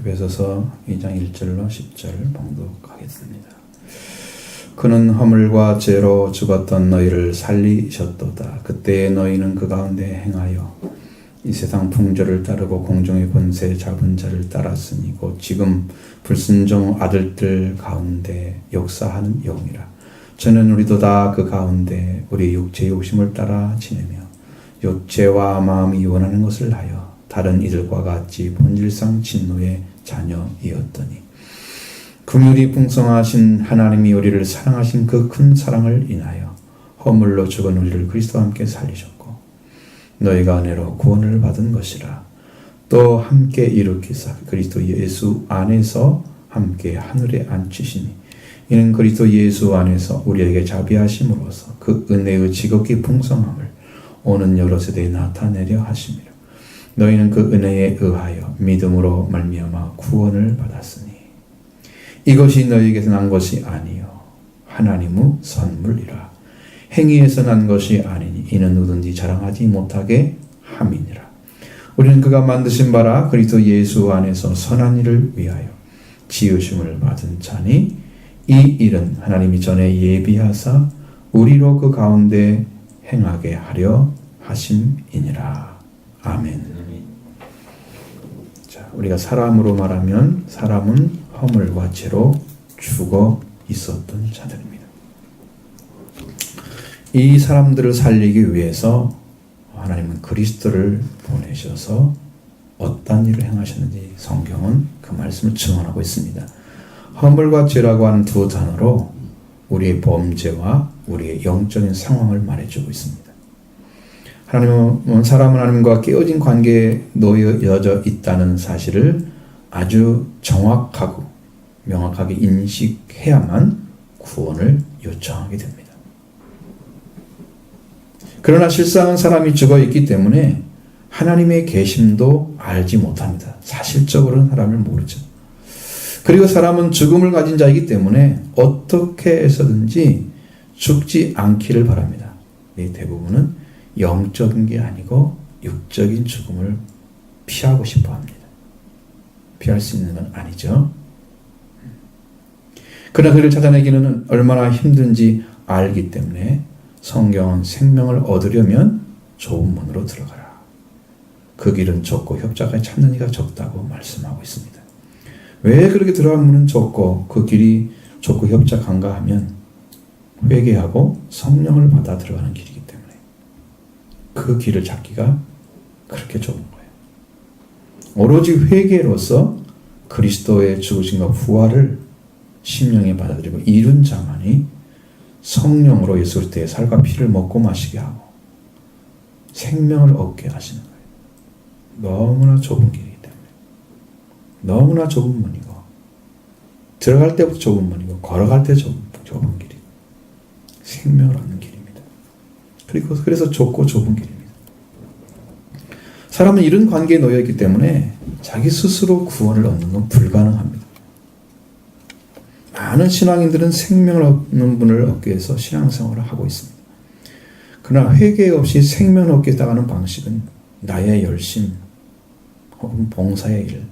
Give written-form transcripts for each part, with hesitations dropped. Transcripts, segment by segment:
에베소서 2장 1절로 10절 봉독하겠습니다. 그는 허물과 죄로 죽었던 너희를 살리셨도다. 그때 너희는 그 가운데 행하여 이 세상 풍조를 따르고 공중의 권세 잡은 자를 따랐으니 곧 지금 불순종 아들들 가운데 역사하는 영이라. 저는 우리도 다 그 가운데 우리 육체의 욕심을 따라 지내며 육체와 마음이 원하는 것을 하여 다른 이들과 같이 본질상 진노의 자녀이었더니 긍휼이 풍성하신 하나님이 우리를 사랑하신 그 큰 사랑을 인하여 허물로 죽은 우리를 그리스도와 함께 살리셨고 너희가 은혜로 구원을 받은 것이라. 또 함께 일으키사 그리스도 예수 안에서 함께 하늘에 앉히시니 이는 그리스도 예수 안에서 우리에게 자비하심으로써 그 은혜의 지극히 풍성함을 오는 여러 세대에 나타내려 하심이라. 너희는 그 은혜에 의하여 믿음으로 말미암아 구원을 받았으니 이것이 너희에게서 난 것이 아니요 하나님의 선물이라. 행위에서 난 것이 아니니 이는 누구든지 자랑하지 못하게 함이니라. 우리는 그가 만드신 바라 그리스도 예수 안에서 선한 일을 위하여 지으심을 받은 자니 이 일은 하나님이 전에 예비하사 우리로 그 가운데 행하게 하려 하심이니라. 아멘. 자, 우리가 사람으로 말하면 사람은 허물과 죄로 죽어 있었던 자들입니다. 이 사람들을 살리기 위해서 하나님은 그리스도를 보내셔서 어떤 일을 행하셨는지 성경은 그 말씀을 증언하고 있습니다. 허물과 죄라고 하는 두 단어로 우리의 범죄와 우리의 영적인 상황을 말해주고 있습니다. 하나님은 사람은 하나님과 깨어진 관계에 놓여져 있다는 사실을 아주 정확하고 명확하게 인식해야만 구원을 요청하게 됩니다. 그러나 실상은 사람이 죽어 있기 때문에 하나님의 계심도 알지 못합니다. 사실적으로는 하나님을 모르죠. 그리고 사람은 죽음을 가진 자이기 때문에 어떻게 해서든지 죽지 않기를 바랍니다. 이 대부분은 영적인 게 아니고 육적인 죽음을 피하고 싶어 합니다. 피할 수 있는 건 아니죠. 그러나 그를 찾아내기는 얼마나 힘든지 알기 때문에 성경은 생명을 얻으려면 좁은 문으로 들어가라. 그 길은 좁고 협착하여 찾는 이가 적다고 말씀하고 있습니다. 왜 그렇게 들어간 문은 좁고 그 길이 좁고 협착한가 하면 회개하고 성령을 받아 들어가는 길이기 때문에 그 길을 찾기가 그렇게 좁은 거예요. 오로지 회개로서 그리스도의 죽으심과 부활을 심령에 받아들이고 이룬 자만이 성령으로 예수 그리스도의 살과 피를 먹고 마시게 하고 생명을 얻게 하시는 거예요. 너무나 좁은 길이기 때문에 너무나 좁은 문이고 들어갈 때부터 좁은 문이고 걸어갈 때 좁은 길이고 생명을 얻는 길입니다. 그래서 좁고 좁은 길입니다. 사람은 이런 관계에 놓여 있기 때문에 자기 스스로 구원을 얻는 건 불가능합니다. 많은 신앙인들은 생명을 얻는 분을 얻기 위해서 신앙생활을 하고 있습니다. 그러나 회개 없이 생명을 얻게 나가는 방식은 나의 열심 혹은 봉사의 일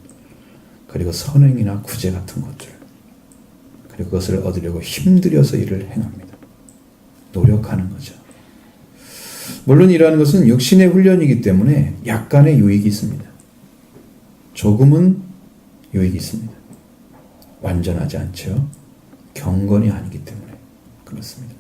그리고 선행이나 구제 같은 것들 그리고 그것을 얻으려고 힘들여서 일을 행합니다. 노력하는 거죠. 물론 이러한 것은 육신의 훈련이기 때문에 약간의 유익이 있습니다. 조금은 유익이 있습니다. 완전하지 않죠. 경건이 아니기 때문에 그렇습니다.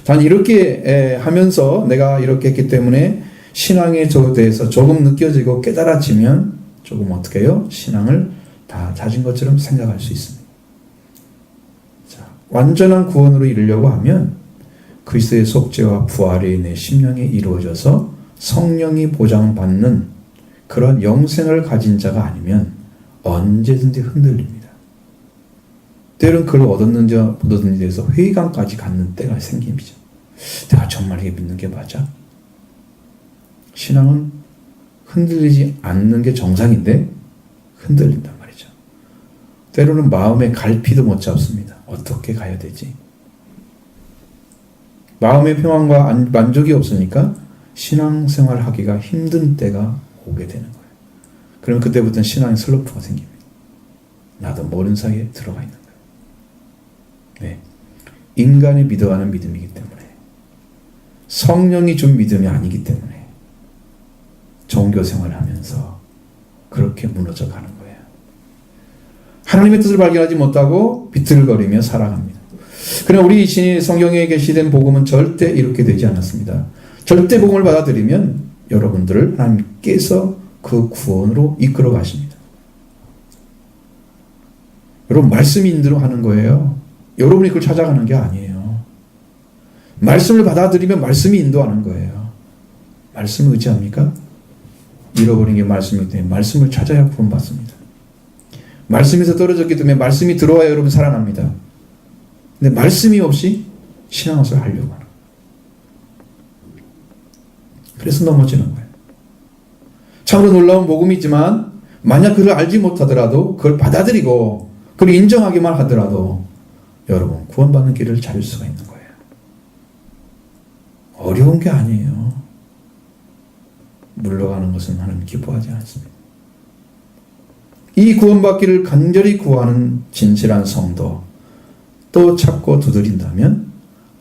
단 이렇게 하면서 내가 이렇게 했기 때문에 신앙에 대해서 조금 느껴지고 깨달아지면 조금 어떻게 해요? 신앙을 다 찾은 것처럼 생각할 수 있습니다. 자, 완전한 구원으로 이르려고 하면 그리스도의 속죄와 부활이 내 심령에 이루어져서 성령이 보장받는 그런 영생을 가진 자가 아니면 언제든지 흔들립니다. 때로는 그걸 얻었는지 못 얻었는지에 대해서 회의감까지 갖는 때가 생깁니다. 내가 정말 이게 믿는 게 맞아? 신앙은 흔들리지 않는 게 정상인데 흔들린단 말이죠. 때로는 마음의 갈피도 못 잡습니다. 어떻게 가야 되지? 마음의 평안과 만족이 없으니까 신앙생활을 하기가 힘든 때가 오게 되는 거예요. 그러면 그때부터는 신앙의 슬럼프가 생깁니다. 나도 모르는 사이에 들어가 있는 거예요. 네. 인간이 믿어가는 믿음이기 때문에, 성령이 준 믿음이 아니기 때문에 종교 생활을 하면서 그렇게 무너져 가는 거예요. 하나님의 뜻을 발견하지 못하고 비틀거리며 살아갑니다. 그러나 우리 성경에 게시된 복음은 절대 이렇게 되지 않았습니다. 절대 복음을 받아들이면 여러분들을 하나님께서 그 구원으로 이끌어 가십니다. 여러분, 말씀이 인도하는 거예요. 여러분이 그걸 찾아가는 게 아니에요. 말씀을 받아들이면 말씀이 인도하는 거예요. 말씀을 의지합니까? 잃어버린 게 말씀이기 때문에 말씀을 찾아야 구원받습니다. 말씀에서 떨어졌기 때문에 말씀이 들어와야 여러분 살아납니다. 근데 말씀이 없이 신앙생활을 하려고 하는 거예요. 그래서 넘어지는 거예요. 참으로 놀라운 복음이지만 만약 그걸 알지 못하더라도 그걸 받아들이고 그걸 인정하기만 하더라도 여러분 구원받는 길을 찾을 수가 있는 거예요. 어려운 게 아니에요. 물러가는 것은 하나님 기뻐하지 않습니다. 이 구원받기를 간절히 구하는 진실한 성도 또 찾고 두드린다면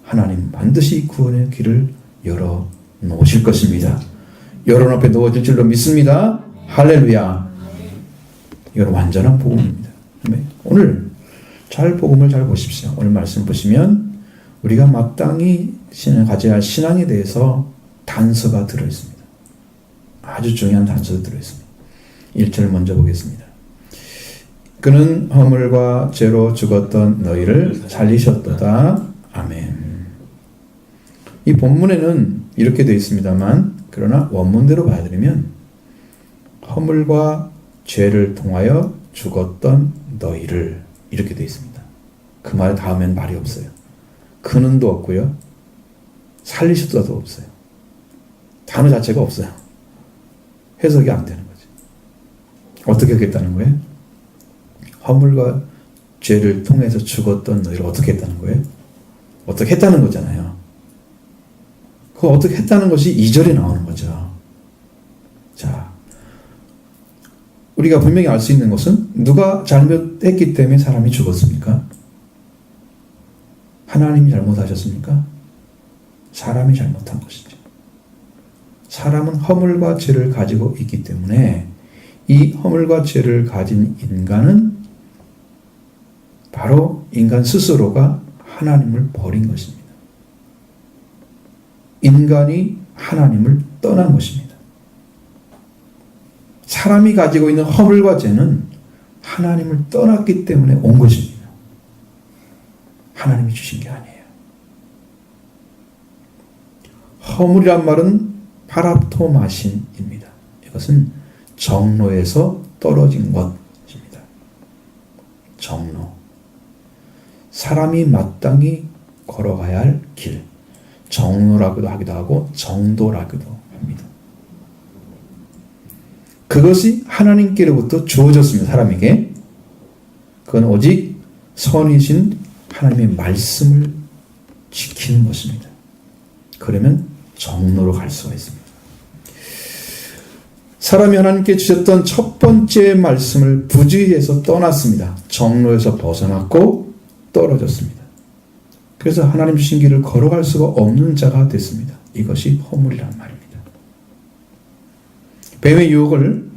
하나님 반드시 구원의 길을 열어 놓으실 것입니다. 여러분 앞에 놓아질 줄로 믿습니다. 할렐루야. 이건 완전한 복음입니다. 오늘 복음을 잘 보십시오. 오늘 말씀 보시면 우리가 마땅히 가져야 할 신앙에 대해서 단서가 들어있습니다. 아주 중요한 단서가 들어있습니다. 1절 먼저 보겠습니다. 그는 허물과 죄로 죽었던 너희를 살리셨도다. 아멘. 이 본문에는 이렇게 되어 있습니다만 그러나 원문대로 봐야되면 허물과 죄를 통하여 죽었던 너희를 이렇게 되어 있습니다. 그 말 다음엔 말이 없어요. 그는도 없고요. 살리셨다도 없어요. 단어 자체가 없어요. 해석이 안 되는 거죠. 어떻게 하겠다는 거예요? 허물과 죄를 통해서 죽었던 너희를 어떻게 했다는 거예요? 어떻게 했다는 거잖아요. 그 어떻게 했다는 것이 2절에 나오는 거죠. 자, 우리가 분명히 알 수 있는 것은 누가 잘못했기 때문에 사람이 죽었습니까? 하나님이 잘못하셨습니까? 사람이 잘못한 것이죠. 사람은 허물과 죄를 가지고 있기 때문에 이 허물과 죄를 가진 인간은 바로 인간 스스로가 하나님을 버린 것입니다. 인간이 하나님을 떠난 것입니다. 사람이 가지고 있는 허물과 죄는 하나님을 떠났기 때문에 온 것입니다. 하나님이 주신 게 아니에요. 허물이란 말은 파랍토마신입니다. 이것은 정로에서 떨어진 것입니다. 정로. 사람이 마땅히 걸어가야 할 길. 정로라고도 하기도 하고 정도라고도 합니다. 그것이 하나님께로부터 주어졌습니다. 사람에게. 그건 오직 선이신 하나님의 말씀을 지키는 것입니다. 그러면 정로로 갈 수가 있습니다. 사람이 하나님께 주셨던 첫 번째 말씀을 부주의해서 떠났습니다. 정로에서 벗어났고 떨어졌습니다. 그래서 하나님 주신 길을 걸어갈 수가 없는 자가 됐습니다. 이것이 허물이란 말입니다. 뱀의 유혹을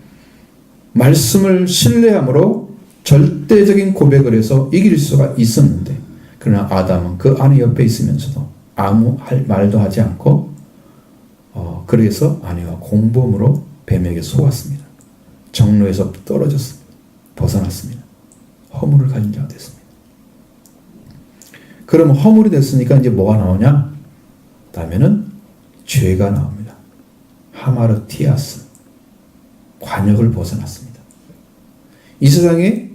말씀을 신뢰함으로 절대적인 고백을 해서 이길 수가 있었는데 그러나 아담은 그 아내 옆에 있으면서도 아무 말도 하지 않고 그래서 아내와 공범으로 뱀에게 속았습니다. 정로에서 떨어졌습니다. 벗어났습니다. 허물을 가진 자가 됐습니다. 그러면 허물이 됐으니까 이제 뭐가 나오냐? 다음에는 죄가 나옵니다. 하마르티아스. 관역을 벗어났습니다. 이 세상에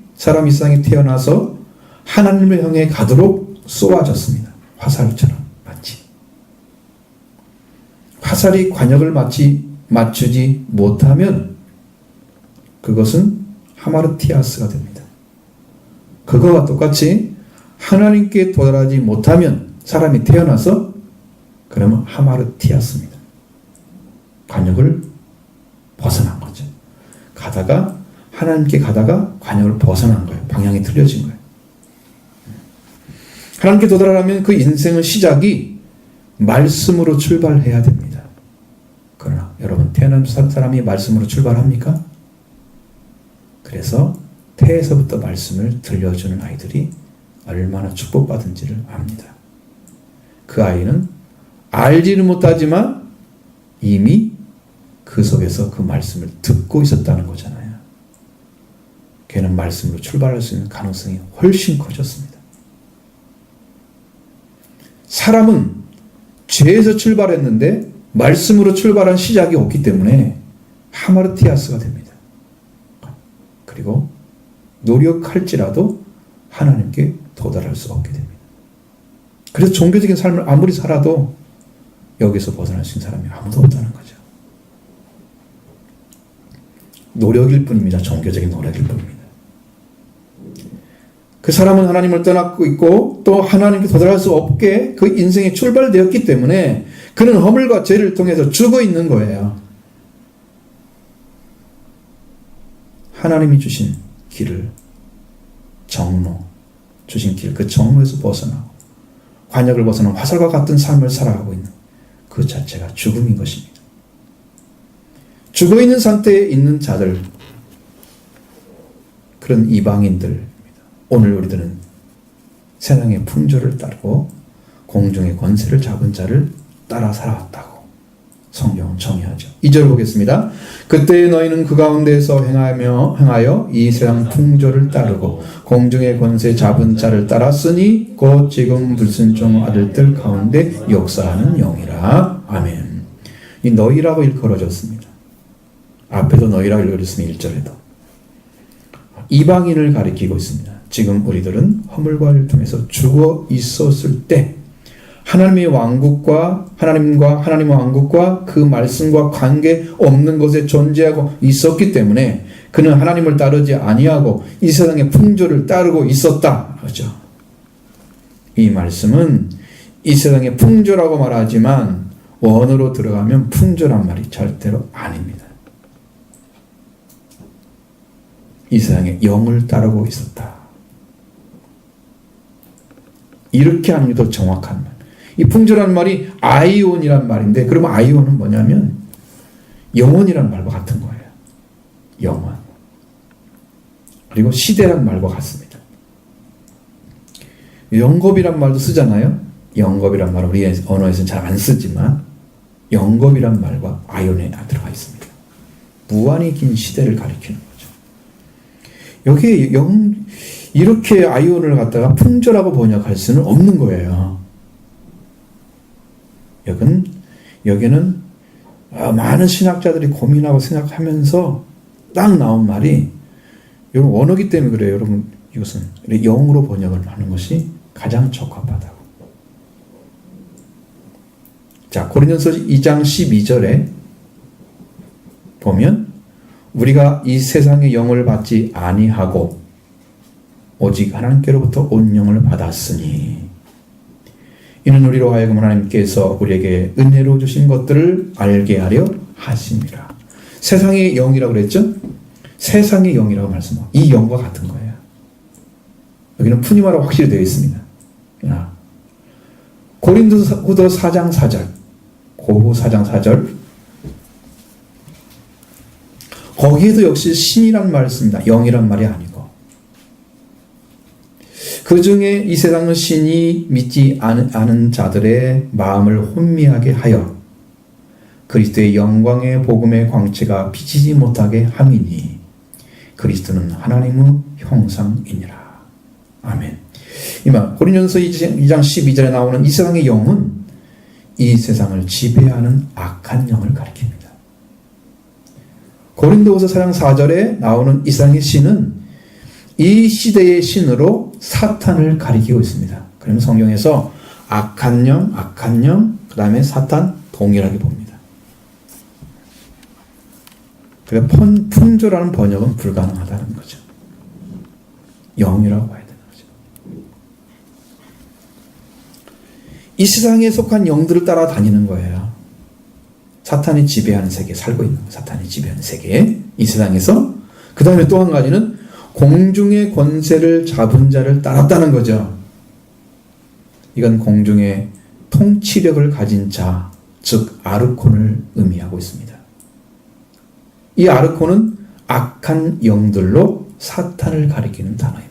태어나서 하나님을 향해 가도록 쏘아졌습니다. 화살처럼 마치. 화살이 관역을 맞추지 못하면 그것은 하마르티아스가 됩니다. 그거와 똑같이 하나님께 도달하지 못하면 사람이 태어나서 그러면 하마르티아스입니다. 관역을 벗어난 거죠. 가다가 하나님께 가다가 관역을 벗어난 거예요. 방향이 틀려진 거예요. 하나님께 도달하려면 그 인생의 시작이 말씀으로 출발해야 됩니다. 그러나 여러분, 태어난 사람이 말씀으로 출발합니까? 그래서 태에서부터 말씀을 들려주는 아이들이 얼마나 축복받은지를 압니다. 그 아이는 알지는 못하지만 이미 그 속에서 그 말씀을 듣고 있었다는 거잖아요. 걔는 말씀으로 출발할 수 있는 가능성이 훨씬 커졌습니다. 사람은 죄에서 출발했는데 말씀으로 출발한 시작이 없기 때문에 하마르티아스가 됩니다. 그리고 노력할지라도 하나님께 도달할 수 없게 됩니다. 그래서 종교적인 삶을 아무리 살아도 여기서 벗어날 수 있는 사람이 아무도 없다는 거죠. 노력일 뿐입니다. 종교적인 노력일 뿐입니다. 그 사람은 하나님을 떠나고 있고 또 하나님께 도달할 수 없게 그 인생이 출발되었기 때문에 그는 허물과 죄를 통해서 죽어 있는 거예요. 하나님이 주신 길을, 정로, 주신 길, 그 정로에서 벗어나고 관역을 벗어난 화살과 같은 삶을 살아가고 있는 그 자체가 죽음인 것입니다. 죽어 있는 상태에 있는 자들, 그런 이방인들입니다. 오늘 우리들은 세상의 풍조를 따르고 공중의 권세를 잡은 자를 따라 살아왔다고 성경은 정의하죠. 2절 보겠습니다. 그때 너희는 그 가운데에서 행하여 이 세상 풍조를 따르고 공중의 권세 잡은 자를 따랐으니 곧 지금 불순종 아들들 가운데 역사하는 영이라. 아멘. 이 너희라고 일컬어졌습니다. 앞에도 너희라고 일컬어졌으면 1절에도 이방인을 가리키고 있습니다. 지금 우리들은 허물과를 통해서 죽어 있었을 때 하나님의 왕국과 하나님의 왕국과 그 말씀과 관계 없는 곳에 존재하고 있었기 때문에 그는 하나님을 따르지 아니하고 이 세상의 풍조를 따르고 있었다. 그렇죠? 이 말씀은 이 세상의 풍조라고 말하지만 원어로 들어가면 풍조란 말이 절대로 아닙니다. 이 세상의 영을 따르고 있었다. 이렇게 하는 게 더 정확한 말. 이 풍조라는 말이 아이온이란 말인데, 그러면 아이온은 뭐냐면 영혼이란 말과 같은 거예요. 영혼. 그리고 시대란 말과 같습니다. 영겁이란 말도 쓰잖아요. 영겁이란 말은 우리 언어에서는 잘 안 쓰지만 영겁이란 말과 아이온에 들어가 있습니다. 무한히 긴 시대를 가리키는 거죠. 여기에 이렇게 아이온을 갖다가 풍조라고 번역할 수는 없는 거예요. 여기는 많은 신학자들이 고민하고 생각하면서 딱 나온 말이, 여러분 원어기 때문에 그래요. 여러분 이것은 영어로 번역을 하는 것이 가장 적합하다고. 자, 고린도서 2장 12절에 보면 우리가 이 세상의 영을 받지 아니하고 오직 하나님께로부터 온 영을 받았으니 이는 우리로 하여금 하나님께서 우리에게 은혜로 주신 것들을 알게 하려 하심이라. 세상의 영이라고 그랬죠? 세상의 영이라고 말씀하고 이 영과 같은 거예요. 여기는 푸니마라고 확실히 되어 있습니다. 고린도서 4장 4절, 고고 4장 4절, 거기에도 역시 신이란 말을 씁니다. 영이란 말이 아니고. 그 중에 이 세상의 신이 믿지 않은 자들의 마음을 혼미하게 하여 그리스도의 영광의 복음의 광채가 비치지 못하게 함이니 그리스도는 하나님의 형상이니라. 아멘. 이만 고린도서 2장 12절에 나오는 이 세상의 영은 이 세상을 지배하는 악한 영을 가리킵니다. 고린도후서 4장 4절에 나오는 이 세상의 신은 이 시대의 신으로 사탄을 가리키고 있습니다. 그러면 성경에서 악한 영, 그 다음에 사탄 동일하게 봅니다. 그러니까 풍조라는 번역은 불가능하다는 거죠. 영이라고 봐야 되는 거죠. 이 세상에 속한 영들을 따라다니는 거예요. 사탄이 지배하는 세계에 살고 있는 거예요. 사탄이 지배하는 세계에 이 세상에서 그 다음에 또 한 가지는 공중의 권세를 잡은 자를 따랐다는 거죠. 이건 공중의 통치력을 가진 자, 즉 아르콘을 의미하고 있습니다. 이 아르콘은 악한 영들로 사탄을 가리키는 단어입니다.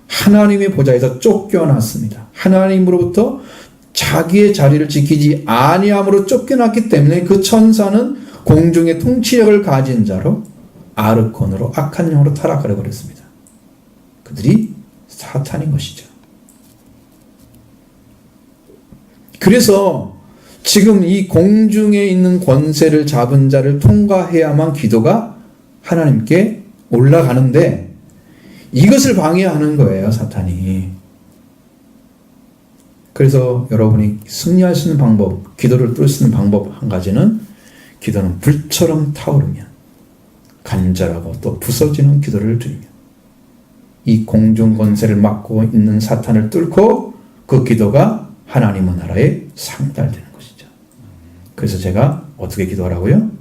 하나님의 보좌에서 쫓겨났습니다. 하나님으로부터 자기의 자리를 지키지 아니함으로 쫓겨났기 때문에 그 천사는 공중의 통치력을 가진 자로 아르콘으로 악한 영으로 타락하려 그랬습니다. 그들이 사탄인 것이죠. 그래서 지금 이 공중에 있는 권세를 잡은 자를 통과해야만 기도가 하나님께 올라가는데 이것을 방해하는 거예요, 사탄이. 그래서 여러분이 승리할 수 있는 방법, 기도를 뚫을 수 있는 방법 한 가지는 기도는 불처럼 타오르면 간절하고 또 부서지는 기도를 드리면 이 공중 권세를 맡고 있는 사탄을 뚫고 그 기도가 하나님의 나라에 상달되는 것이죠. 그래서 제가 어떻게 기도하라고요?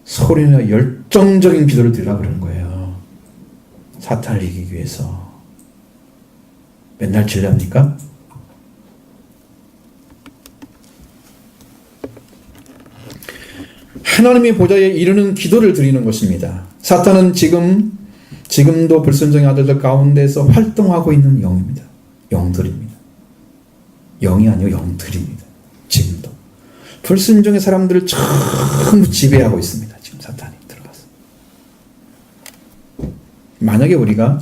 소리내어 열정적인 기도를 드리라고 그러는 거예요. 사탄을 이기기 위해서. 맨날 질랍니까? 하나님의 보좌에 이르는 기도를 드리는 것입니다. 사탄은 지금도 불순종의 아들들 가운데서 활동하고 있는 영입니다. 영들입니다. 영이 아니고 영들입니다. 지금도. 불순종의 사람들을 전부 지배하고 있습니다. 지금 사탄이 들어가서. 만약에 우리가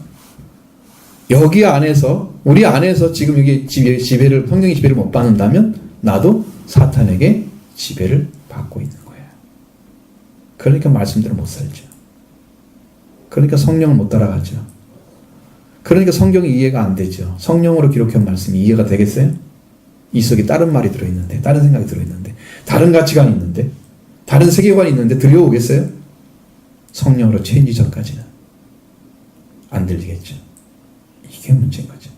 여기 안에서, 우리 안에서 지금 여기 지배를, 성령의 지배를 못 받는다면 나도 사탄에게 지배를 받고 있는 거예요. 그러니까 말씀대로 못 살죠. 그러니까 성령을 못 따라가죠. 그러니까 성경이 이해가 안 되죠. 성령으로 기록한 말씀이 이해가 되겠어요? 이 속에 다른 말이 들어있는데, 다른 생각이 들어있는데, 다른 가치관이 있는데, 다른 세계관이 있는데 들려오겠어요? 성령으로 체인지 전까지는 안 들리겠죠. 이게 문제인 거죠.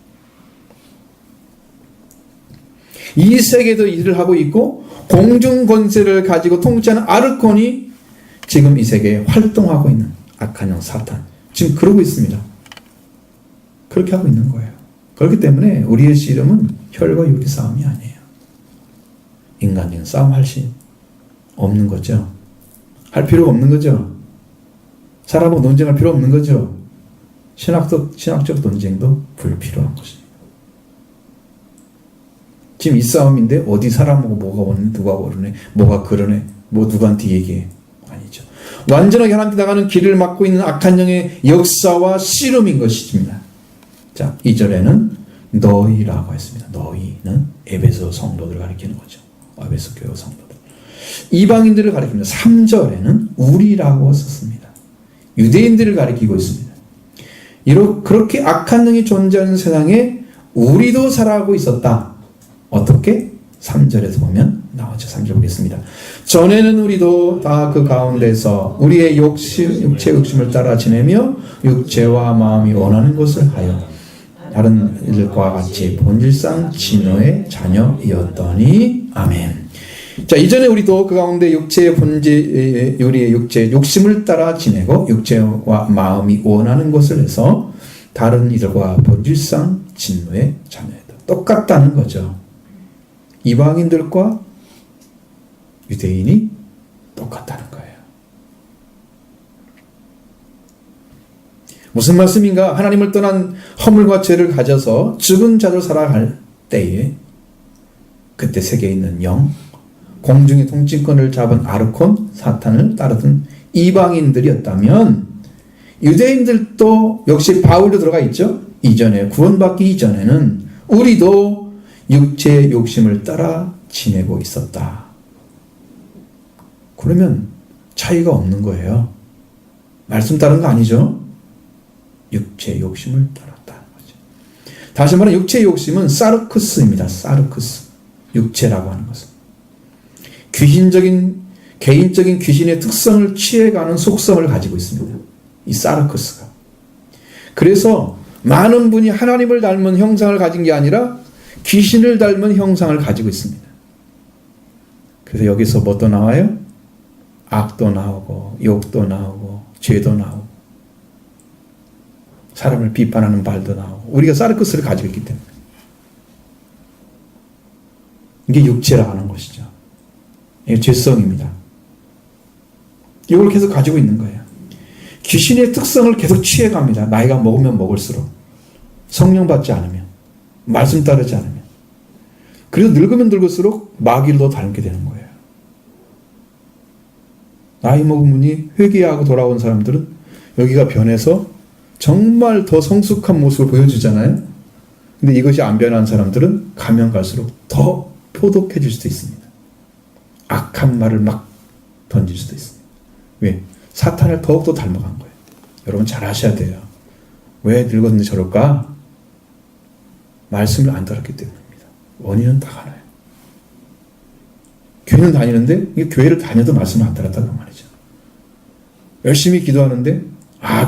이 세계도 일을 하고 있고 공중 권세를 가지고 통치하는 아르콘이 지금 이 세계에 활동하고 있는 악한 영 사탄, 지금 그러고 있습니다. 그렇게 하고 있는 거예요. 그렇기 때문에 우리의 씨름은 혈과 육의 싸움이 아니에요. 인간적인 싸움 할 수 없는 거죠. 할 필요가 없는 거죠. 사람하고 논쟁할 필요 없는 거죠. 신학적 논쟁도 불필요한 것입니다. 지금 이 싸움인데 어디 사람하고 뭐가 오르네, 누가 오르네, 뭐가 그러네, 뭐 누구한테 얘기해. 아니죠. 완전하게 하나님께 나가는 길을 막고 있는 악한 영의 역사와 씨름인 것입니다. 자, 2절에는 너희라고 했습니다. 너희는 에베소 성도들을 가리키는 거죠. 에베소 교회 성도들. 이방인들을 가리킵니다. 3절에는 우리라고 썼습니다. 유대인들을 가리키고 있습니다. 그렇게 악한 영이 존재하는 세상에 우리도 살아가고 있었다. 어떻게? 3절에서 보면 나오죠. 3절 보겠습니다. 전에는 우리도 다 그 가운데서 우리의 육체 욕심을 따라 지내며 육체와 마음이 원하는 것을 하여 다른 이들과 같이 본질상 진노의 자녀이었더니 아멘. 자, 이전에 우리도 그 가운데 육체의 본질, 우리의 육체의 욕심을 따라 지내고 육체와 마음이 원하는 것을 해서 다른 이들과 본질상 진노의 자녀이다. 똑같다는 거죠. 이방인들과 유대인이 똑같다는 거예요. 무슨 말씀인가? 하나님을 떠난 허물과 죄를 가져서 죽은 자로 살아갈 때에 그때 세계에 있는 영, 공중의 통치권을 잡은 아르콘, 사탄을 따르던 이방인들이었다면 유대인들도 역시 바울도 들어가 있죠. 이전에 구원받기 이전에는 우리도 육체의 욕심을 따라 지내고 있었다. 그러면 차이가 없는 거예요. 말씀 따른 거 아니죠? 육체의 욕심을 따랐다는 거죠. 다시 말하면 육체의 욕심은 사르크스입니다. 사르크스. 육체라고 하는 것은. 개인적인 귀신의 특성을 취해가는 속성을 가지고 있습니다. 이 사르크스가. 그래서 많은 분이 하나님을 닮은 형상을 가진 게 아니라 귀신을 닮은 형상을 가지고 있습니다. 그래서 여기서 뭐 또 나와요? 악도 나오고 욕도 나오고 죄도 나오고 사람을 비판하는 말도 나오고 우리가 사르크스를 가지고 있기 때문에 이게 육체라 하는 것이죠. 이게 죄성입니다. 이걸 계속 가지고 있는 거예요. 귀신의 특성을 계속 취해갑니다. 나이가 먹으면 먹을수록 성령 받지 않으면 말씀 따르지 않으면 그래서 늙으면 늙을수록 마귀를 닮게 되는 거예요. 나이 먹은 분이 회개하고 돌아온 사람들은 여기가 변해서 정말 더 성숙한 모습을 보여주잖아요. 근데 이것이 안 변한 사람들은 가면 갈수록 더 포독해질 수도 있습니다. 악한 말을 막 던질 수도 있습니다. 왜? 사탄을 더욱더 닮아간 거예요. 여러분 잘 아셔야 돼요. 왜 늙었는데 저럴까? 말씀을 안 들었기 때문입니다. 원인은 다 하나예요. 교회는 다니는데 이게 교회를 다녀도 말씀을 안 들었다는 말이죠. 열심히 기도하는데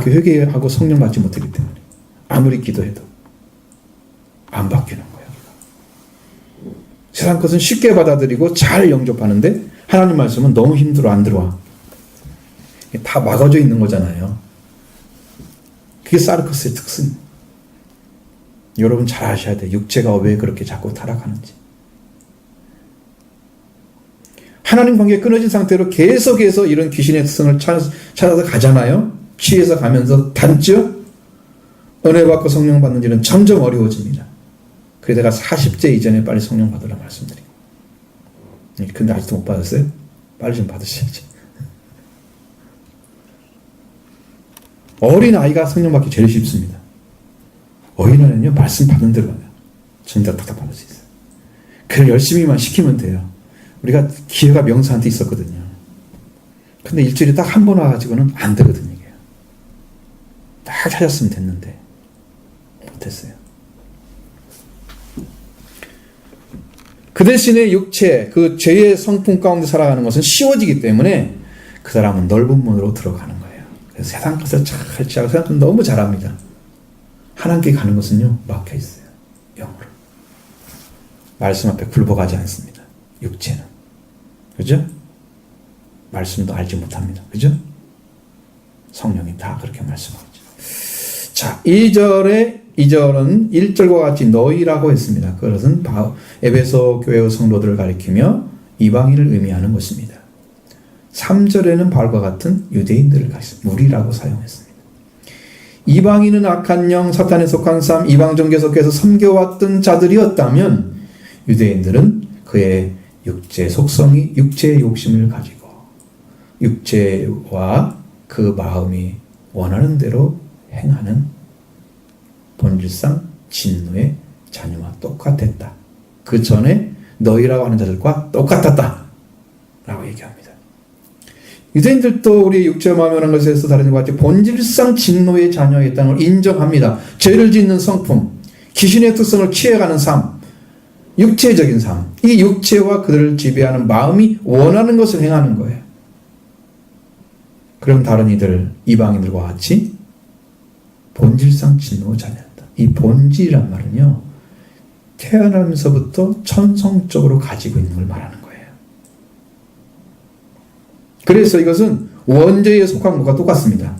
그 회개하고 성령 받지 못했기 때문에 아무리 기도해도 안 바뀌는 거예요. 세상 것은 쉽게 받아들이고 잘 영접하는데 하나님 말씀은 너무 힘들어 안 들어와. 다 막아져 있는 거잖아요. 그게 사르크스의 특징. 여러분 잘 아셔야 돼요. 육체가 왜 그렇게 자꾸 타락하는지. 하나님 관계 끊어진 상태로 계속해서 이런 귀신의 특성을 찾아서 가잖아요. 취해서 가면서 닮죠. 은혜 받고 성령 받는 일은 점점 어려워집니다. 그래서 내가 40세 이전에 빨리 성령 받으라 말씀드리고. 근데 아직도 못 받았어요? 빨리 좀 받으셔야지. 어린아이가 성령 받기 제일 쉽습니다. 어린아이는요, 말씀 받는 대로 가요. 전부 다 탁탁 받을 수 있어요. 그걸 열심히만 시키면 돼요. 우리가 기회가 명사한테 있었거든요. 근데 일주일에 딱 한 번 와가지고는 안 되거든요, 이게. 딱 찾았으면 됐는데, 못했어요. 그 대신에 육체, 그 죄의 성품 가운데 살아가는 것은 쉬워지기 때문에 그 사람은 넓은 문으로 들어가는 거예요. 그래서 세상 것을 잘 취하고 세상 것을 너무 잘합니다. 하나님께 가는 것은요, 막혀 있어요. 영으로. 말씀 앞에 굴복하지 않습니다. 육체는. 그죠? 말씀도 알지 못합니다. 그죠? 성령이 다 그렇게 말씀하죠. 자, 2절은 1절과 같이 너희라고 했습니다. 그것은 에베소 교회의 성도들을 가리키며 이방인을 의미하는 것입니다. 3절에는 바울과 같은 유대인들을 우리라고 사용했습니다. 이방인은 악한 영, 사탄에 속한 삶, 이방 종교에 속해서 섬겨왔던 자들이었다면 유대인들은 그의 육체 속성이 육체의 욕심을 가지고 육체와 그 마음이 원하는 대로 행하는 본질상 진노의 자녀와 똑같았다. 그 전에 너희라고 하는 자들과 똑같았다 라고 얘기합니다. 유대인들도 우리의 육체와 마음이 원하는 것에서 다른 것 같이 본질상 진노의 자녀였다는 걸 인정합니다. 죄를 짓는 성품, 귀신의 특성을 취해가는 삶, 육체적인 삶, 이 육체와 그들을 지배하는 마음이 원하는 것을 행하는 거예요. 그럼 다른 이들, 이방인들과 같이 본질상 진노 자녀다. 이 본질이란 말은요, 태어나면서부터 천성적으로 가지고 있는 걸 말하는 거예요. 그래서 이것은 원죄에 속한 것과 똑같습니다.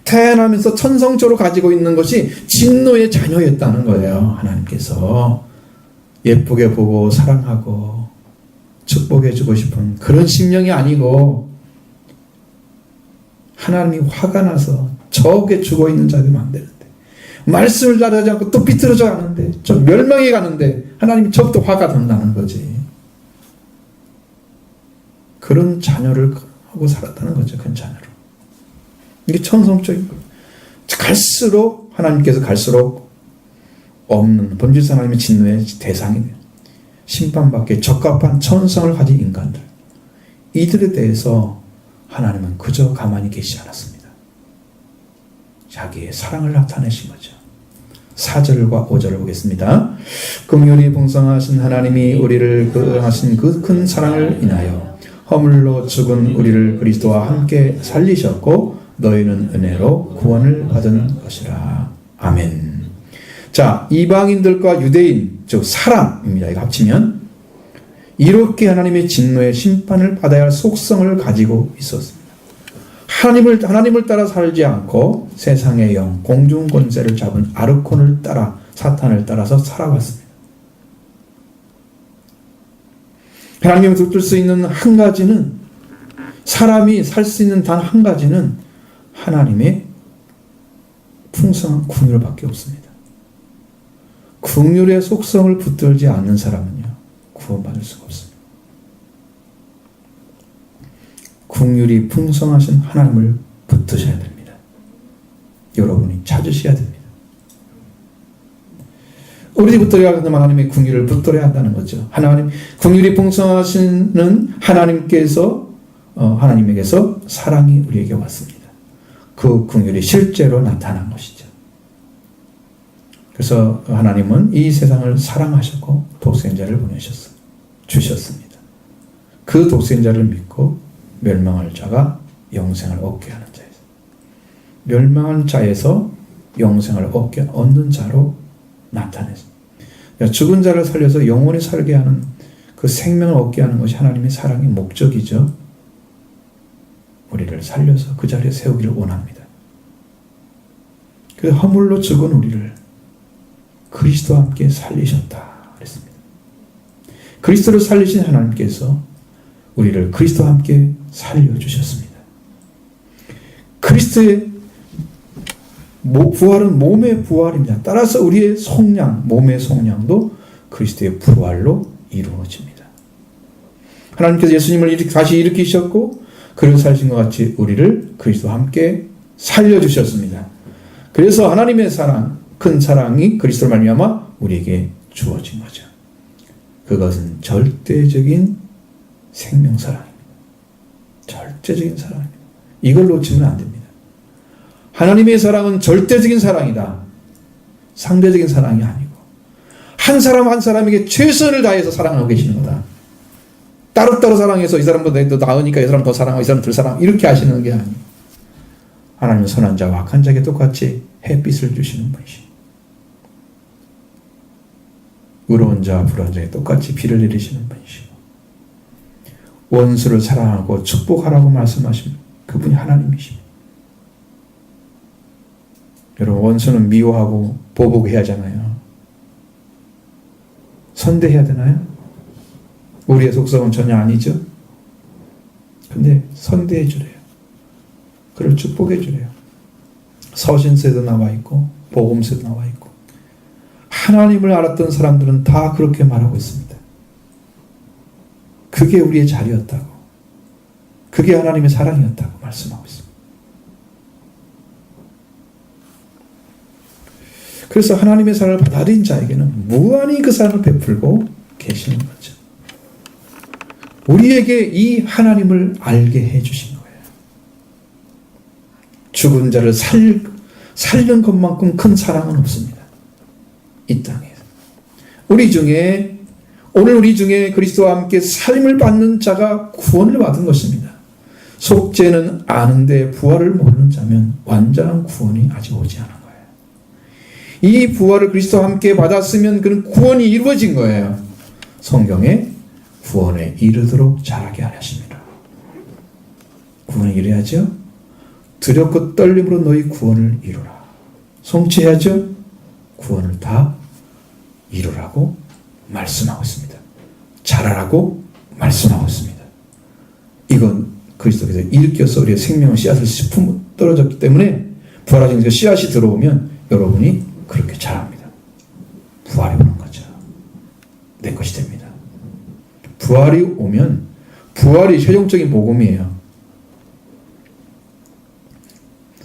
태어나면서 천성적으로 가지고 있는 것이 진노의 자녀였다는 거예요. 하나님께서 예쁘게 보고 사랑하고 축복해주고 싶은 그런 심령이 아니고 하나님이 화가 나서 적에 죽어 있는 자들이 안 되는데 말씀을 따르지 않고 또 비틀어져 가는데 좀 멸망해 가는데 하나님이 적도 화가 더 나는 거지. 그런 자녀를 하고 살았다는 거죠. 큰 자녀로. 이게 천성적인 거예요. 갈수록 하나님께서 갈수록 없는 본질상 하나님의 진노의 대상이 돼요. 심판받기에 적합한 천성을 가진 인간들. 이들에 대해서 하나님은 그저 가만히 계시지 않았습니다. 자기의 사랑을 나타내신 거죠. 4절과 5절을 보겠습니다. 긍휼히 풍성하신 하나님이 우리를 하신 그 큰 사랑을 인하여 허물로 죽은 우리를 그리스도와 함께 살리셨고 너희는 은혜로 구원을 받은 것이라. 아멘. 자, 이방인들과 유대인, 즉 사람입니다. 이거 합치면 이렇게 하나님의 진노의 심판을 받아야 할 속성을 가지고 있었습니다. 하나님을 따라 살지 않고 세상의 영, 공중 권세를 잡은 아르콘을 따라 사탄을 따라서 살아왔습니다. 하나님을 붙들 수 있는 한 가지는, 사람이 살 수 있는 단 한 가지는 하나님의 풍성한 긍휼밖에 없습니다. 긍휼의 속성을 붙들지 않는 사람은요, 구원받을 수가 없습니다. 긍휼이 풍성하신 하나님을 붙드셔야 됩니다. 여러분이 찾으셔야 됩니다. 우리 붙들어야 하는 하나님의 긍휼을 붙들어야 한다는 거죠. 하나님, 긍휼이 풍성하신 하나님에게서 사랑이 우리에게 왔습니다. 그 긍휼이 실제로 나타난 것이죠. 그래서 하나님은 이 세상을 사랑하셨고 독생자를 주셨습니다. 그 독생자를 믿고 멸망할 자가 영생을 얻게 하는 자에서, 멸망한 자에서 영생을 얻는 자로 나타냈습니다. 죽은 자를 살려서 영원히 살게 하는, 그 생명을 얻게 하는 것이 하나님의 사랑의 목적이죠. 우리를 살려서 그 자리에 세우기를 원합니다. 그래서 허물로 죽은 우리를 그리스도와 함께 살리셨다 그랬습니다. 그리스도를 살리신 하나님께서 우리를 그리스도와 함께 살려주셨습니다. 그리스도의 부활은 몸의 부활입니다. 따라서 우리의 속량, 몸의 속량도 그리스도의 부활로 이루어집니다. 하나님께서 예수님을 다시 일으키셨고 그를 살리신 것 같이 우리를 그리스도와 함께 살려주셨습니다. 그래서 하나님의 사랑, 큰 사랑이 그리스도를 말미암아 우리에게 주어진 거죠. 그것은 절대적인 생명사랑입니다. 절대적인 사랑입니다. 이걸 놓치면 안 됩니다. 하나님의 사랑은 절대적인 사랑이다. 상대적인 사랑이 아니고 한 사람 한 사람에게 최선을 다해서 사랑하고 계시는 거다. 따로따로 사랑해서 이 사람보다 더 나으니까 이 사람 더 사랑하고 이 사람 덜 사랑하고 이렇게 하시는 게 아니에요. 하나님은 선한 자와 악한 자에게 똑같이 햇빛을 주시는 분이시고 의로운 자와 불의한 자에게 똑같이 비를 내리시는 분이시고 원수를 사랑하고 축복하라고 말씀하시는 그분이 하나님이십니다. 여러분, 원수는 미워하고 보복해야 하잖아요. 선대해야 되나요? 우리의 속성은 전혀 아니죠. 근데 선대해 주래요. 그를 축복해 주래요. 서신서에도 나와 있고 복음서에도 나와 있고 하나님을 알았던 사람들은 다 그렇게 말하고 있습니다. 그게 우리의 자리였다고, 그게 하나님의 사랑이었다고 말씀하고 있습니다. 그래서 하나님의 사랑을 받아들인 자에게는 무한히 그 사랑을 베풀고 계시는 거죠. 우리에게 이 하나님을 알게 해주신 거예요. 죽은 자를 살는 것만큼 큰 사랑은 없습니다. 이 땅에서. 오늘 우리 중에 그리스도와 함께 삶을 받는 자가 구원을 받은 것입니다. 속죄는 아는데 부활을 모르는 자면 완전한 구원이 아직 오지 않은 거예요. 이 부활을 그리스도와 함께 받았으면 그는 구원이 이루어진 거예요. 성경에 구원에 이르도록 자라게 하십니다. 구원에 이르야죠. 두렵고 떨림으로 너희 구원을 이루라. 성취해야죠. 구원을 다 이루라고 말씀하고 있습니다. 자라라고 말씀하고 있습니다. 이건 그리스도께서 일으켜서 우리의 생명의 씨앗을 품어 떨어졌기 때문에 부활하신 그 씨앗이 들어오면 여러분이 그렇게 자랍니다. 부활이 오는 거죠. 내 것이 됩니다. 부활이 오면 부활이 최종적인 복음이에요.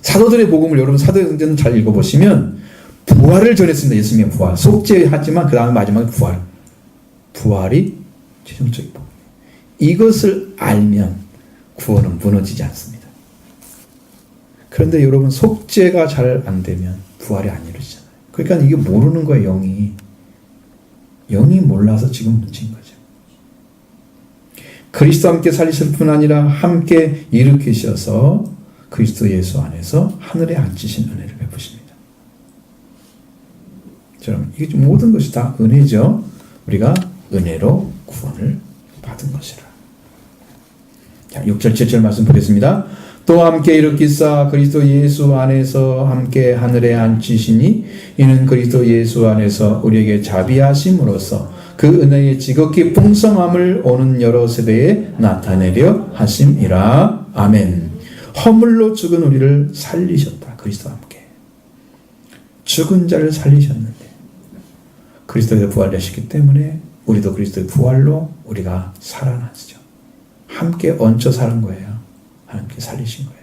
사도들의 복음을 여러분 사도행전을 잘 읽어보시면 부활을 전했습니다. 예수님의 부활. 속죄하지만 그 다음에 마지막에 부활. 부활이 최종적인 복음. 이것을 알면 구원은 무너지지 않습니다. 그런데 여러분 속죄가 잘 안 되면 부활이 안 이루어지잖아요. 그러니까 이게 모르는 거예요. 영이 몰라서 지금 문제인 거죠. 그리스도와 함께 살리실 뿐 아니라 함께 일으키셔서 그리스도 예수 안에서 하늘에 앉히신 은혜를 베푸십니다. 여러분, 이게 모든 것이 다 은혜죠. 우리가 은혜로 구원을 받은 것이라. 자, 6절 7절 말씀 보겠습니다. 또 함께 일으키사 그리스도 예수 안에서 함께 하늘에 앉히시니 이는 그리스도 예수 안에서 우리에게 자비하심으로써 그 은혜의 지극히 풍성함을 오는 여러 세대에 나타내려 하심이라. 아멘. 허물로 죽은 우리를 살리셨다. 그리스도와 함께. 죽은 자를 살리셨는데 그리스도에서 부활하셨기 때문에 우리도 그리스도의 부활로 우리가 살아났죠. 함께 얹혀 사는 거예요. 하나님께 살리신 거예요.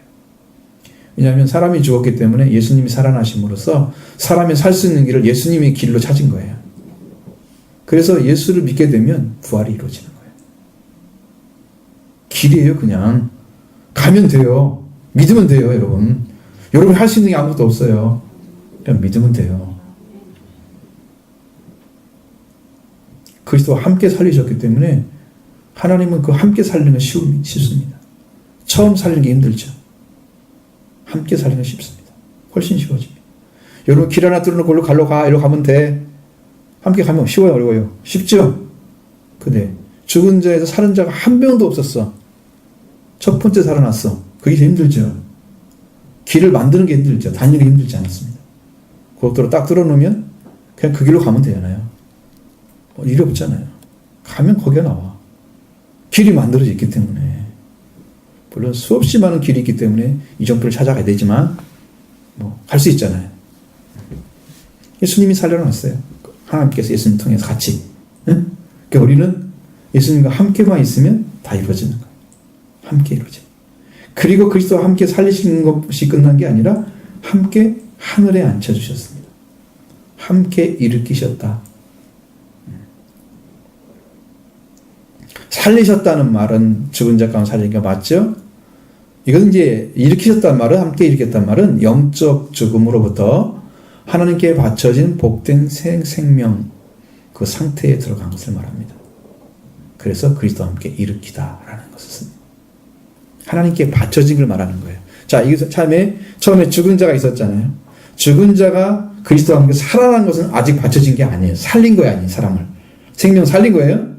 왜냐하면 사람이 죽었기 때문에 예수님이 살아나심으로써 사람이 살 수 있는 길을 예수님의 길로 찾은 거예요. 그래서 예수를 믿게 되면 부활이 이루어지는 거예요. 길이에요. 그냥 가면 돼요. 믿으면 돼요. 여러분. 여러분 할 수 있는 게 아무것도 없어요. 그냥 믿으면 돼요. 그리스도와 함께 살리셨기 때문에 하나님은 그 함께 살리는 건 쉽습니다. 처음 살리는 게 힘들죠. 함께 살리는 건 쉽습니다. 훨씬 쉬워집니다. 여러분 길 하나 뚫어놓고 걸로 갈로 가 이리로 가면 돼. 함께 가면 쉬워요 어려워요? 쉽죠? 근데 죽은 자에서 살은 자가 한 명도 없었어. 첫 번째 살아났어. 그게 힘들죠. 길을 만드는 게 힘들죠. 다니는 게 힘들지 않았습니다. 고속도로 딱 뚫어놓으면 그냥 그 길로 가면 되잖아요. 일이 없잖아요. 가면 거기가 나와. 길이 만들어져 있기 때문에. 물론 수없이 많은 길이 있기 때문에 이정표를 찾아가야 되지만 갈 수 있잖아요. 예수님이 살려놨어요. 하나님께서 예수님 통해서 같이. 응? 그러니까 우리는 예수님과 함께만 있으면 다 이루어지는 거예요. 함께 이루어져요. 그리고 그리스도와 함께 살리시는 것이 끝난 게 아니라 함께 하늘에 앉혀주셨습니다. 함께 일으키셨다. 살리셨다는 말은 죽은 자 가운데 살린 게 맞죠? 이건 이제 일으키셨다는 말은 함께 일으켰다는 말은 영적 죽음으로부터 하나님께 바쳐진 복된 생명 그 상태에 들어간 것을 말합니다. 그래서 그리스도와 함께 일으키다라는 것을 씁니다. 하나님께 바쳐진 걸 말하는 거예요. 자, 이게 처음에 죽은 자가 있었잖아요. 죽은 자가 그리스도와 함께 살아난 것은 아직 바쳐진 게 아니에요. 살린 거야, 아니에요. 사람을. 생명 살린 거예요.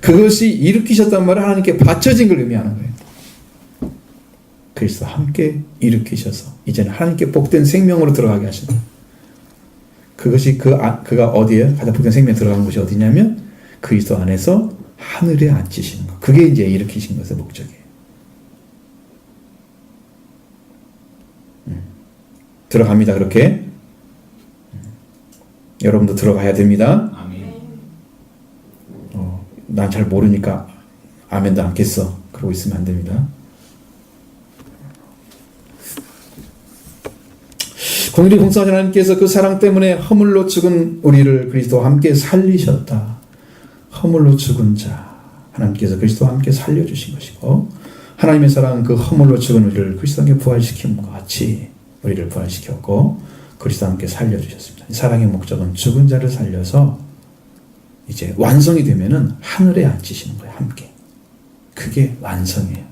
그것이 일으키셨단 말은 하나님께 바쳐진 걸 의미하는 거예요. 그리스도와 함께 일으키셔서 이제는 하나님께 복된 생명으로 들어가게 하신다. 그것이 그가 어디에 가장 복된 생명에 들어가는 곳이 어디냐면 그리스도 안에서 하늘에 앉히시는 것. 그게 이제 일으키신 것의 목적이에요. 들어갑니다. 그렇게. 여러분도 들어가야 됩니다. 난 잘 모르니까 아멘도 않겠어. 그러고 있으면 안 됩니다. 공의를 공성하신 하나님께서 그 사랑 때문에 허물로 죽은 우리를 그리스도와 함께 살리셨다. 허물로 죽은 자 하나님께서 그리스도와 함께 살려주신 것이고 하나님의 사랑은 그 허물로 죽은 우리를 그리스도와 함께 부활시킴과 같이 우리를 부활시켰고 그리스도와 함께 살려주셨습니다. 이 사랑의 목적은 죽은 자를 살려서 이제 완성이 되면은 하늘에 앉히시는 거예요. 함께. 그게 완성이에요.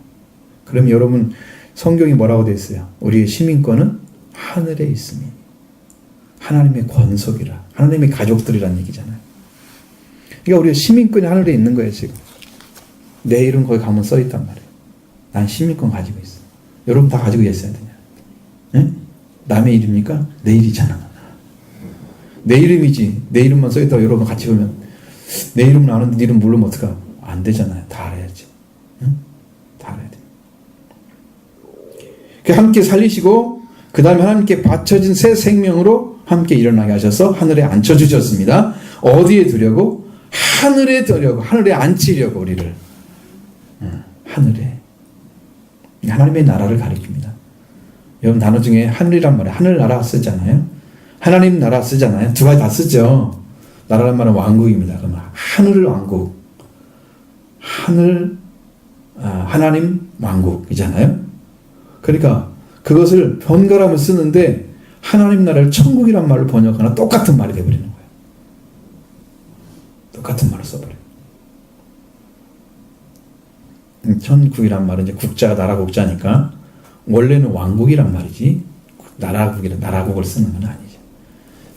그럼 여러분 성경이 뭐라고 되어 있어요? 우리의 시민권은 하늘에 있으니 하나님의 권속이라 하나님의 가족들이란 얘기잖아요. 그러니까 우리의 시민권이 하늘에 있는 거예요. 지금 내 이름 거기 가면 써 있단 말이에요. 난 시민권 가지고 있어. 여러분 다 가지고 있어야 되냐? 네? 남의 이름입니까? 내 일이잖아. 내 이름이지. 내 이름만 써 있다고 여러분 같이 보면 내 이름은 아는데 네 이름 모르면 어떡하? 안 되잖아요. 다 알아야지. 응? 다 알아야 돼. 함께 살리시고 그 다음에 하나님께 바쳐진 새 생명으로 함께 일어나게 하셔서 하늘에 앉혀주셨습니다. 어디에 두려고? 하늘에 두려고. 하늘에 앉히려고 우리를. 하늘에. 하나님의 나라를 가리킵니다. 여러분 단어 중에 하늘이란 말에 하늘나라 쓰잖아요. 하나님 나라 쓰잖아요. 두 가지 다 쓰죠. 나라란 말은 왕국입니다. 그러면 하늘 왕국, 하나님 왕국이잖아요. 그러니까 그것을 번갈아서 쓰는데 하나님 나라를 천국이란 말로 번역하나 똑같은 말이 되어버리는 거예요. 똑같은 말을 써버려요. 천국이란 말은 이제 국자가 나라 국자니까 원래는 왕국이란 말이지 나라국을 쓰는 건 아니죠.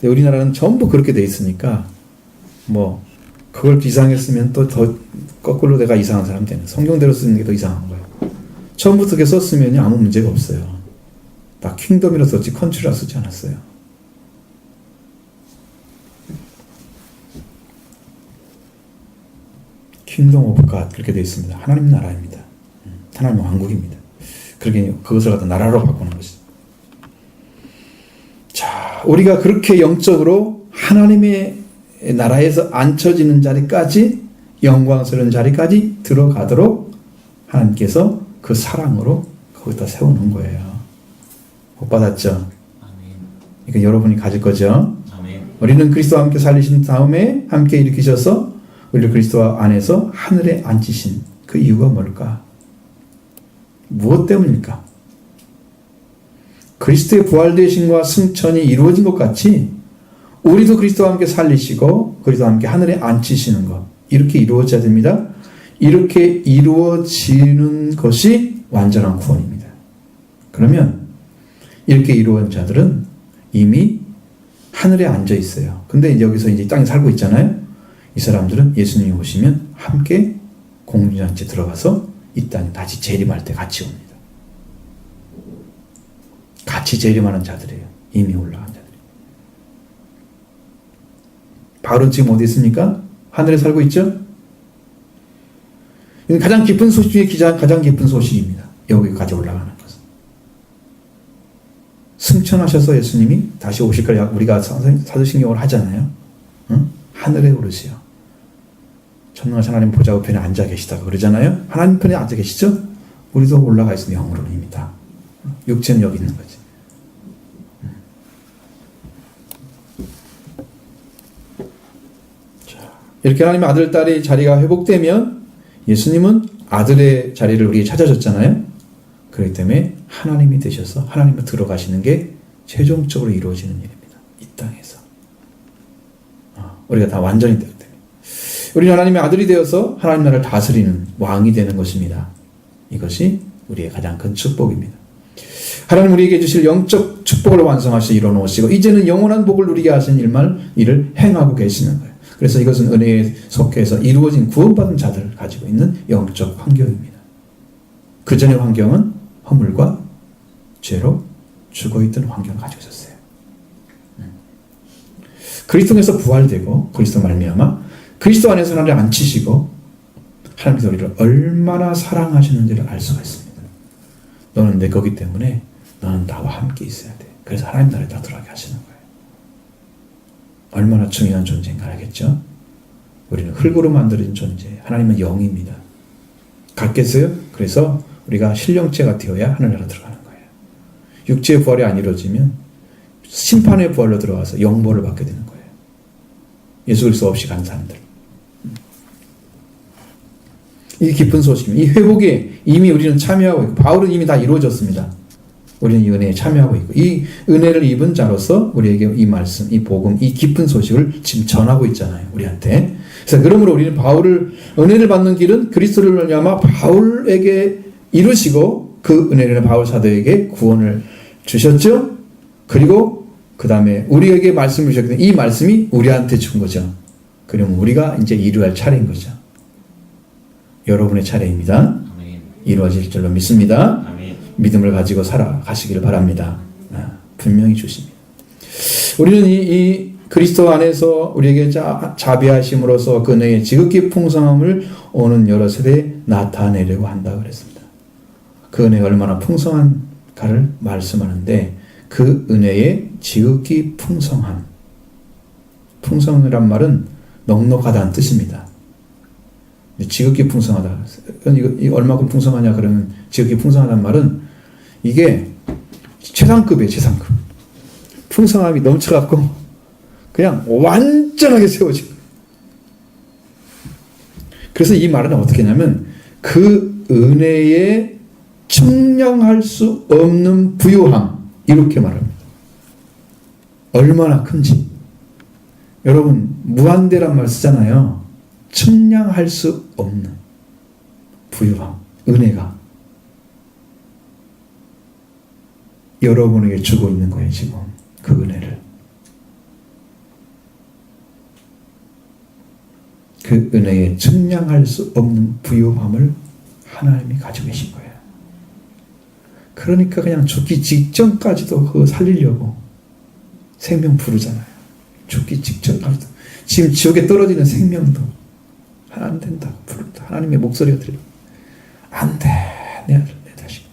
근데 우리나라는 전부 그렇게 돼 있으니까 그걸 이상했으면 또 더 거꾸로 내가 이상한 사람 되는, 성경대로 쓰는 게 더 이상한 거예요. 처음부터 그렇게 썼으면 아무 문제가 없어요. 다 킹덤이라 썼지 컨트리라 쓰지 않았어요. 킹덤 오브 갓 그렇게 되어 있습니다. 하나님 나라입니다. 하나님 왕국입니다. 그렇게 그것을 갖다 나라로 바꾸는 것이죠. 자, 우리가 그렇게 영적으로 하나님의 나라에서 앉혀지는 자리까지, 영광스러운 자리까지 들어가도록 하나님께서 그 사랑으로 거기다 세우는 거예요. 복 받았죠? 아멘. 이거 여러분이 가질 거죠? 아멘. 우리는 그리스도와 함께 살리신 다음에 함께 일으키셔서 우리를 그리스도 안에서 하늘에 앉히신 그 이유가 뭘까? 무엇 때문일까? 그리스도의 부활되심과 승천이 이루어진 것 같이 우리도 그리스도와 함께 살리시고 그리스도와 함께 하늘에 앉히시는 것, 이렇게 이루어져야 됩니다. 이렇게 이루어지는 것이 완전한 구원입니다. 그러면 이렇게 이루어진 자들은 이미 하늘에 앉아 있어요. 근데 이제 여기서 이제 땅에 살고 있잖아요. 이 사람들은 예수님이 오시면 함께 공중잔치에 들어가서 이 땅에 다시 재림할 때 같이 옵니다. 같이 재림하는 자들이에요. 이미 올라간 자들이. 바울은 지금 어디 있습니까? 하늘에 살고 있죠? 이건 가장 깊은 소식 중에 가장 깊은 소식입니다. 여기까지 올라가는 것은. 승천하셔서 예수님이 다시 오실 걸 우리가 사도신경을 하잖아요. 응? 하늘에 오르시어 전능하신 하나님 보좌 우편에 앉아 계시다고 그러잖아요. 하나님 편에 앉아 계시죠? 우리도 올라가 있으면 영으로입니다. 육체는 여기 있는 거지. 이렇게 하나님의 아들, 딸의 자리가 회복되면 예수님은 아들의 자리를 우리에게 찾아줬잖아요. 그렇기 때문에 하나님이 되셔서 하나님으로 들어가시는 게 최종적으로 이루어지는 일입니다. 이 땅에서. 우리가 다 완전히 되기 때문에. 우리는 하나님의 아들이 되어서 하나님 나라를 다스리는 왕이 되는 것입니다. 이것이 우리의 가장 큰 축복입니다. 하나님 우리에게 주실 영적 축복을 완성하셔 이뤄놓으시고 이제는 영원한 복을 누리게 하신 일을 행하고 계시는 거예요. 그래서 이것은 은혜에 속해서 이루어진 구원받은 자들을 가지고 있는 영적 환경입니다. 그 전의 환경은 허물과 죄로 죽어있던 환경을 가지고 있었어요. 그리스도에서 부활되고 그리스도 말미암아 그리스도 안에서 하나님을 앉히시고 하나님께서 우리를 얼마나 사랑하시는지를 알 수가 있습니다. 너는 내 거기 때문에 너는 나와 함께 있어야 돼. 그래서 하나님 나라에 다 들어가게 하시는 거예요. 얼마나 중요한 존재인가 알겠죠? 우리는 흙으로 만들어진 존재, 하나님은 영입니다. 같겠어요? 그래서 우리가 신령체가 되어야 하늘나라 들어가는 거예요. 육체의 부활이 안 이루어지면 심판의 부활로 들어가서 영보를 받게 되는 거예요. 예수 그리스도 없이 간 사람들. 이 깊은 소식입니다. 이 회복에 이미 우리는 참여하고 있고 바울은 이미 다 이루어졌습니다. 우리는 이 은혜에 참여하고 있고 이 은혜를 입은 자로서 우리에게 이 말씀, 이 복음, 이 깊은 소식을 지금 전하고 있잖아요. 우리한테. 그래서 그러므로 우리는 은혜를 받는 길은 그리스도를 말미암아 바울에게 이루시고 그 은혜를 바울 사도에게 구원을 주셨죠. 그리고 그 다음에 우리에게 말씀을 주셨기 때문에 이 말씀이 우리한테 준 거죠. 그러면 우리가 이제 이루어할 차례인 거죠. 여러분의 차례입니다. 아멘. 이루어질 줄로 믿습니다. 아멘. 믿음을 가지고 살아가시기를 바랍니다. 분명히 주십니다. 우리는 이 그리스도 안에서 우리에게 자비하심으로써 그 은혜의 지극히 풍성함을 오는 여러 세대에 나타내려고 한다 그랬습니다. 그 은혜가 얼마나 풍성한가를 말씀하는데 그 은혜의 지극히 풍성함. 풍성이란 말은 넉넉하다는 뜻입니다. 지극히 풍성하다. 이거 얼마큼 풍성하냐 그러면 지극히 풍성하다는 말은 이게 최상급이에요. 최상급. 풍성함이 넘쳐갖고 그냥 완전하게 세워지고. 그래서 이 말은 어떻게 하냐면 그 은혜에 측량할 수 없는 부요함 이렇게 말합니다. 얼마나 큰지. 여러분 무한대란 말 쓰잖아요. 측량할 수 없는 부유함, 은혜가 여러분에게 주고 있는 거예요. 지금 그 은혜를. 그 은혜에 측량할 수 없는 부요함을 하나님이 가지고 계신 거예요. 그러니까 그냥 죽기 직전까지도 그거 살리려고 생명 부르잖아요. 죽기 직전까지도. 지금 지옥에 떨어지는 생명도 안 된다고 부른다. 하나님의 목소리가 들려. 안 돼. 내 아들, 내 자식.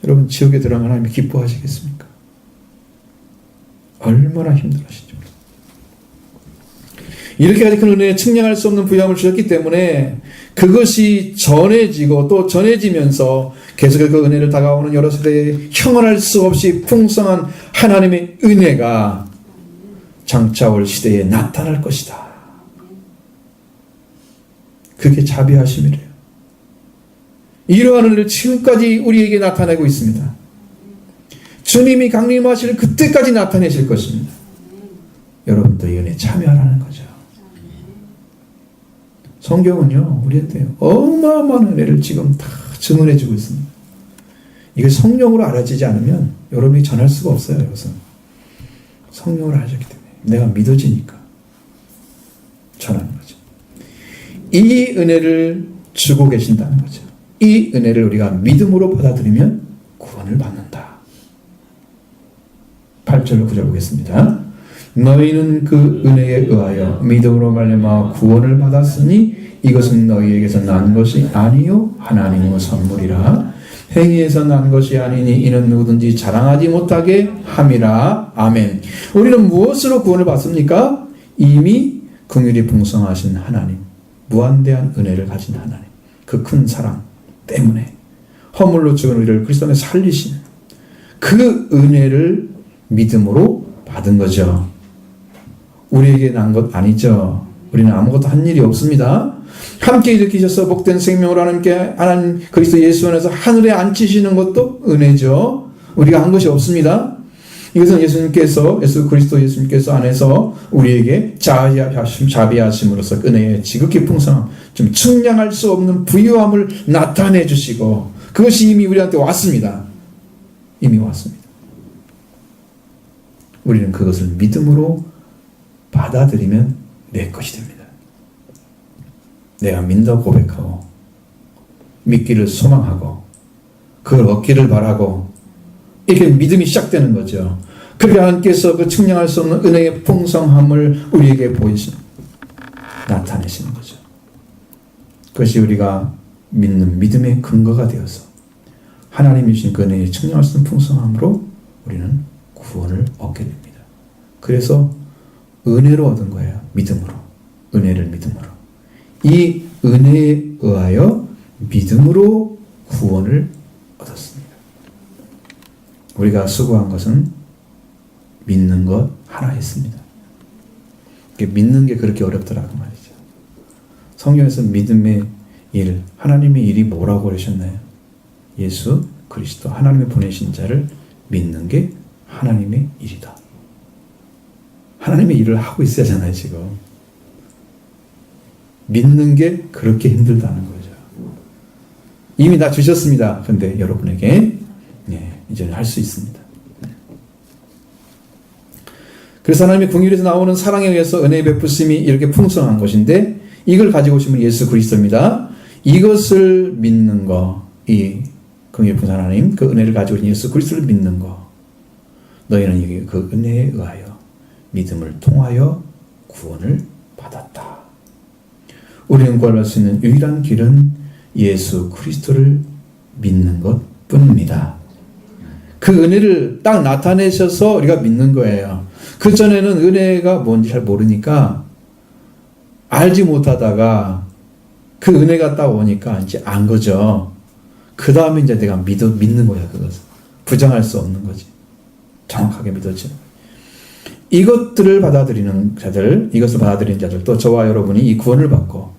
여러분, 지옥에 들어가면 하나님이 기뻐하시겠습니까? 얼마나 힘들어하시죠. 이렇게까지 큰 은혜에 측량할 수 없는 부요함을 주셨기 때문에 그것이 전해지고 또 전해지면서 계속해서 그 은혜를 다가오는 여러 세대에 형언할 수 없이 풍성한 하나님의 은혜가 장차 올 시대에 나타날 것이다. 그게 자비하심이래요. 이러한 은혜를 지금까지 우리에게 나타내고 있습니다. 주님이 강림하실 그때까지 나타내실 것입니다. 여러분도 이 은혜에 참여하라는 거죠. 성경은요, 우리한테 어마어마한 은혜를 지금 다 증언해 주고 있습니다. 이게 성령으로 알아지지 않으면 여러분이 전할 수가 없어요. 이것은 성령으로 알아졌기 때문에 내가 믿어지니까 전하는 거죠. 이 은혜를 주고 계신다는 거죠. 이 은혜를 우리가 믿음으로 받아들이면 구원을 받는다. 8절 9절 보겠습니다. 너희는 그 은혜에 의하여 믿음으로 말미암아 구원을 받았으니 이것은 너희에게서 난 것이 아니요 하나님의 선물이라. 행위에서 난 것이 아니니 이는 누구든지 자랑하지 못하게 함이라. 아멘. 우리는 무엇으로 구원을 받습니까? 이미 긍휼이 풍성하신 하나님, 무한대한 은혜를 가진 하나님, 그 큰 사랑 때문에 허물로 죽은 우리를 그리스도 안에 살리시는 그 은혜를 믿음으로 받은 거죠. 우리에게 난 것 아니죠. 우리는 아무것도 한 일이 없습니다. 함께 일으키셔서 복된 생명으로 하나님 그리스도 예수 안에서 하늘에 앉히시는 것도 은혜죠. 우리가 한 것이 없습니다. 이것은 예수 그리스도 예수님께서 안에서 우리에게 자비하심으로써 은혜의 지극히 풍성함, 좀 측량할 수 없는 부유함을 나타내 주시고 그것이 이미 우리한테 왔습니다. 이미 왔습니다. 우리는 그것을 믿음으로 받아들이면 내 것이 됩니다. 내가 믿는다고 고백하고 믿기를 소망하고 그걸 얻기를 바라고 이렇게 믿음이 시작되는 거죠. 그렇게 하나님께서 그 측량할 수 없는 은혜의 풍성함을 우리에게 보이시는 나타내시는 거죠. 그것이 우리가 믿는 믿음의 근거가 되어서 하나님이 주신 그 은혜의 측량할 수 없는 풍성함으로 우리는 구원을 얻게 됩니다. 그래서 은혜로 얻은 거예요. 믿음으로. 은혜를 믿음으로. 이 은혜에 의하여 믿음으로 구원을 얻었습니다. 우리가 수고한 것은 믿는 것 하나였습니다. 믿는 게 그렇게 어렵더라고 말이죠. 성경에서 믿음의 일, 하나님의 일이 뭐라고 그러셨나요? 예수 그리스도 하나님의 보내신 자를 믿는 게 하나님의 일이다. 하나님의 일을 하고 있어야 하잖아요, 지금. 믿는 게 그렇게 힘들다는 거죠. 이미 다 주셨습니다. 그런데 여러분에게 이제는 할 수 있습니다. 그래서 하나님의 긍휼에서 나오는 사랑에 의해서 은혜의 베푸심이 이렇게 풍성한 것인데 이걸 가지고 오신 분이 예수 그리스도입니다. 이것을 믿는 거, 이 긍휼의 풍성한 하나님, 그 은혜를 가지고 오신 예수 그리스도를 믿는 거, 너희는 그 은혜에 의하여 믿음을 통하여 구원을 받았다. 우리는 구원할 수 있는 유일한 길은 예수 그리스도를 믿는 것 뿐입니다. 그 은혜를 딱 나타내셔서 우리가 믿는 거예요. 그 전에는 은혜가 뭔지 잘 모르니까 알지 못하다가 그 은혜가 딱 오니까 이제 안 거죠. 그 다음에 이제 내가 믿는 거야, 그것은. 부정할 수 없는 거지. 정확하게 믿어지는. 이것들을 받아들이는 자들, 이것을 받아들이는 자들, 또 저와 여러분이 이 구원을 받고,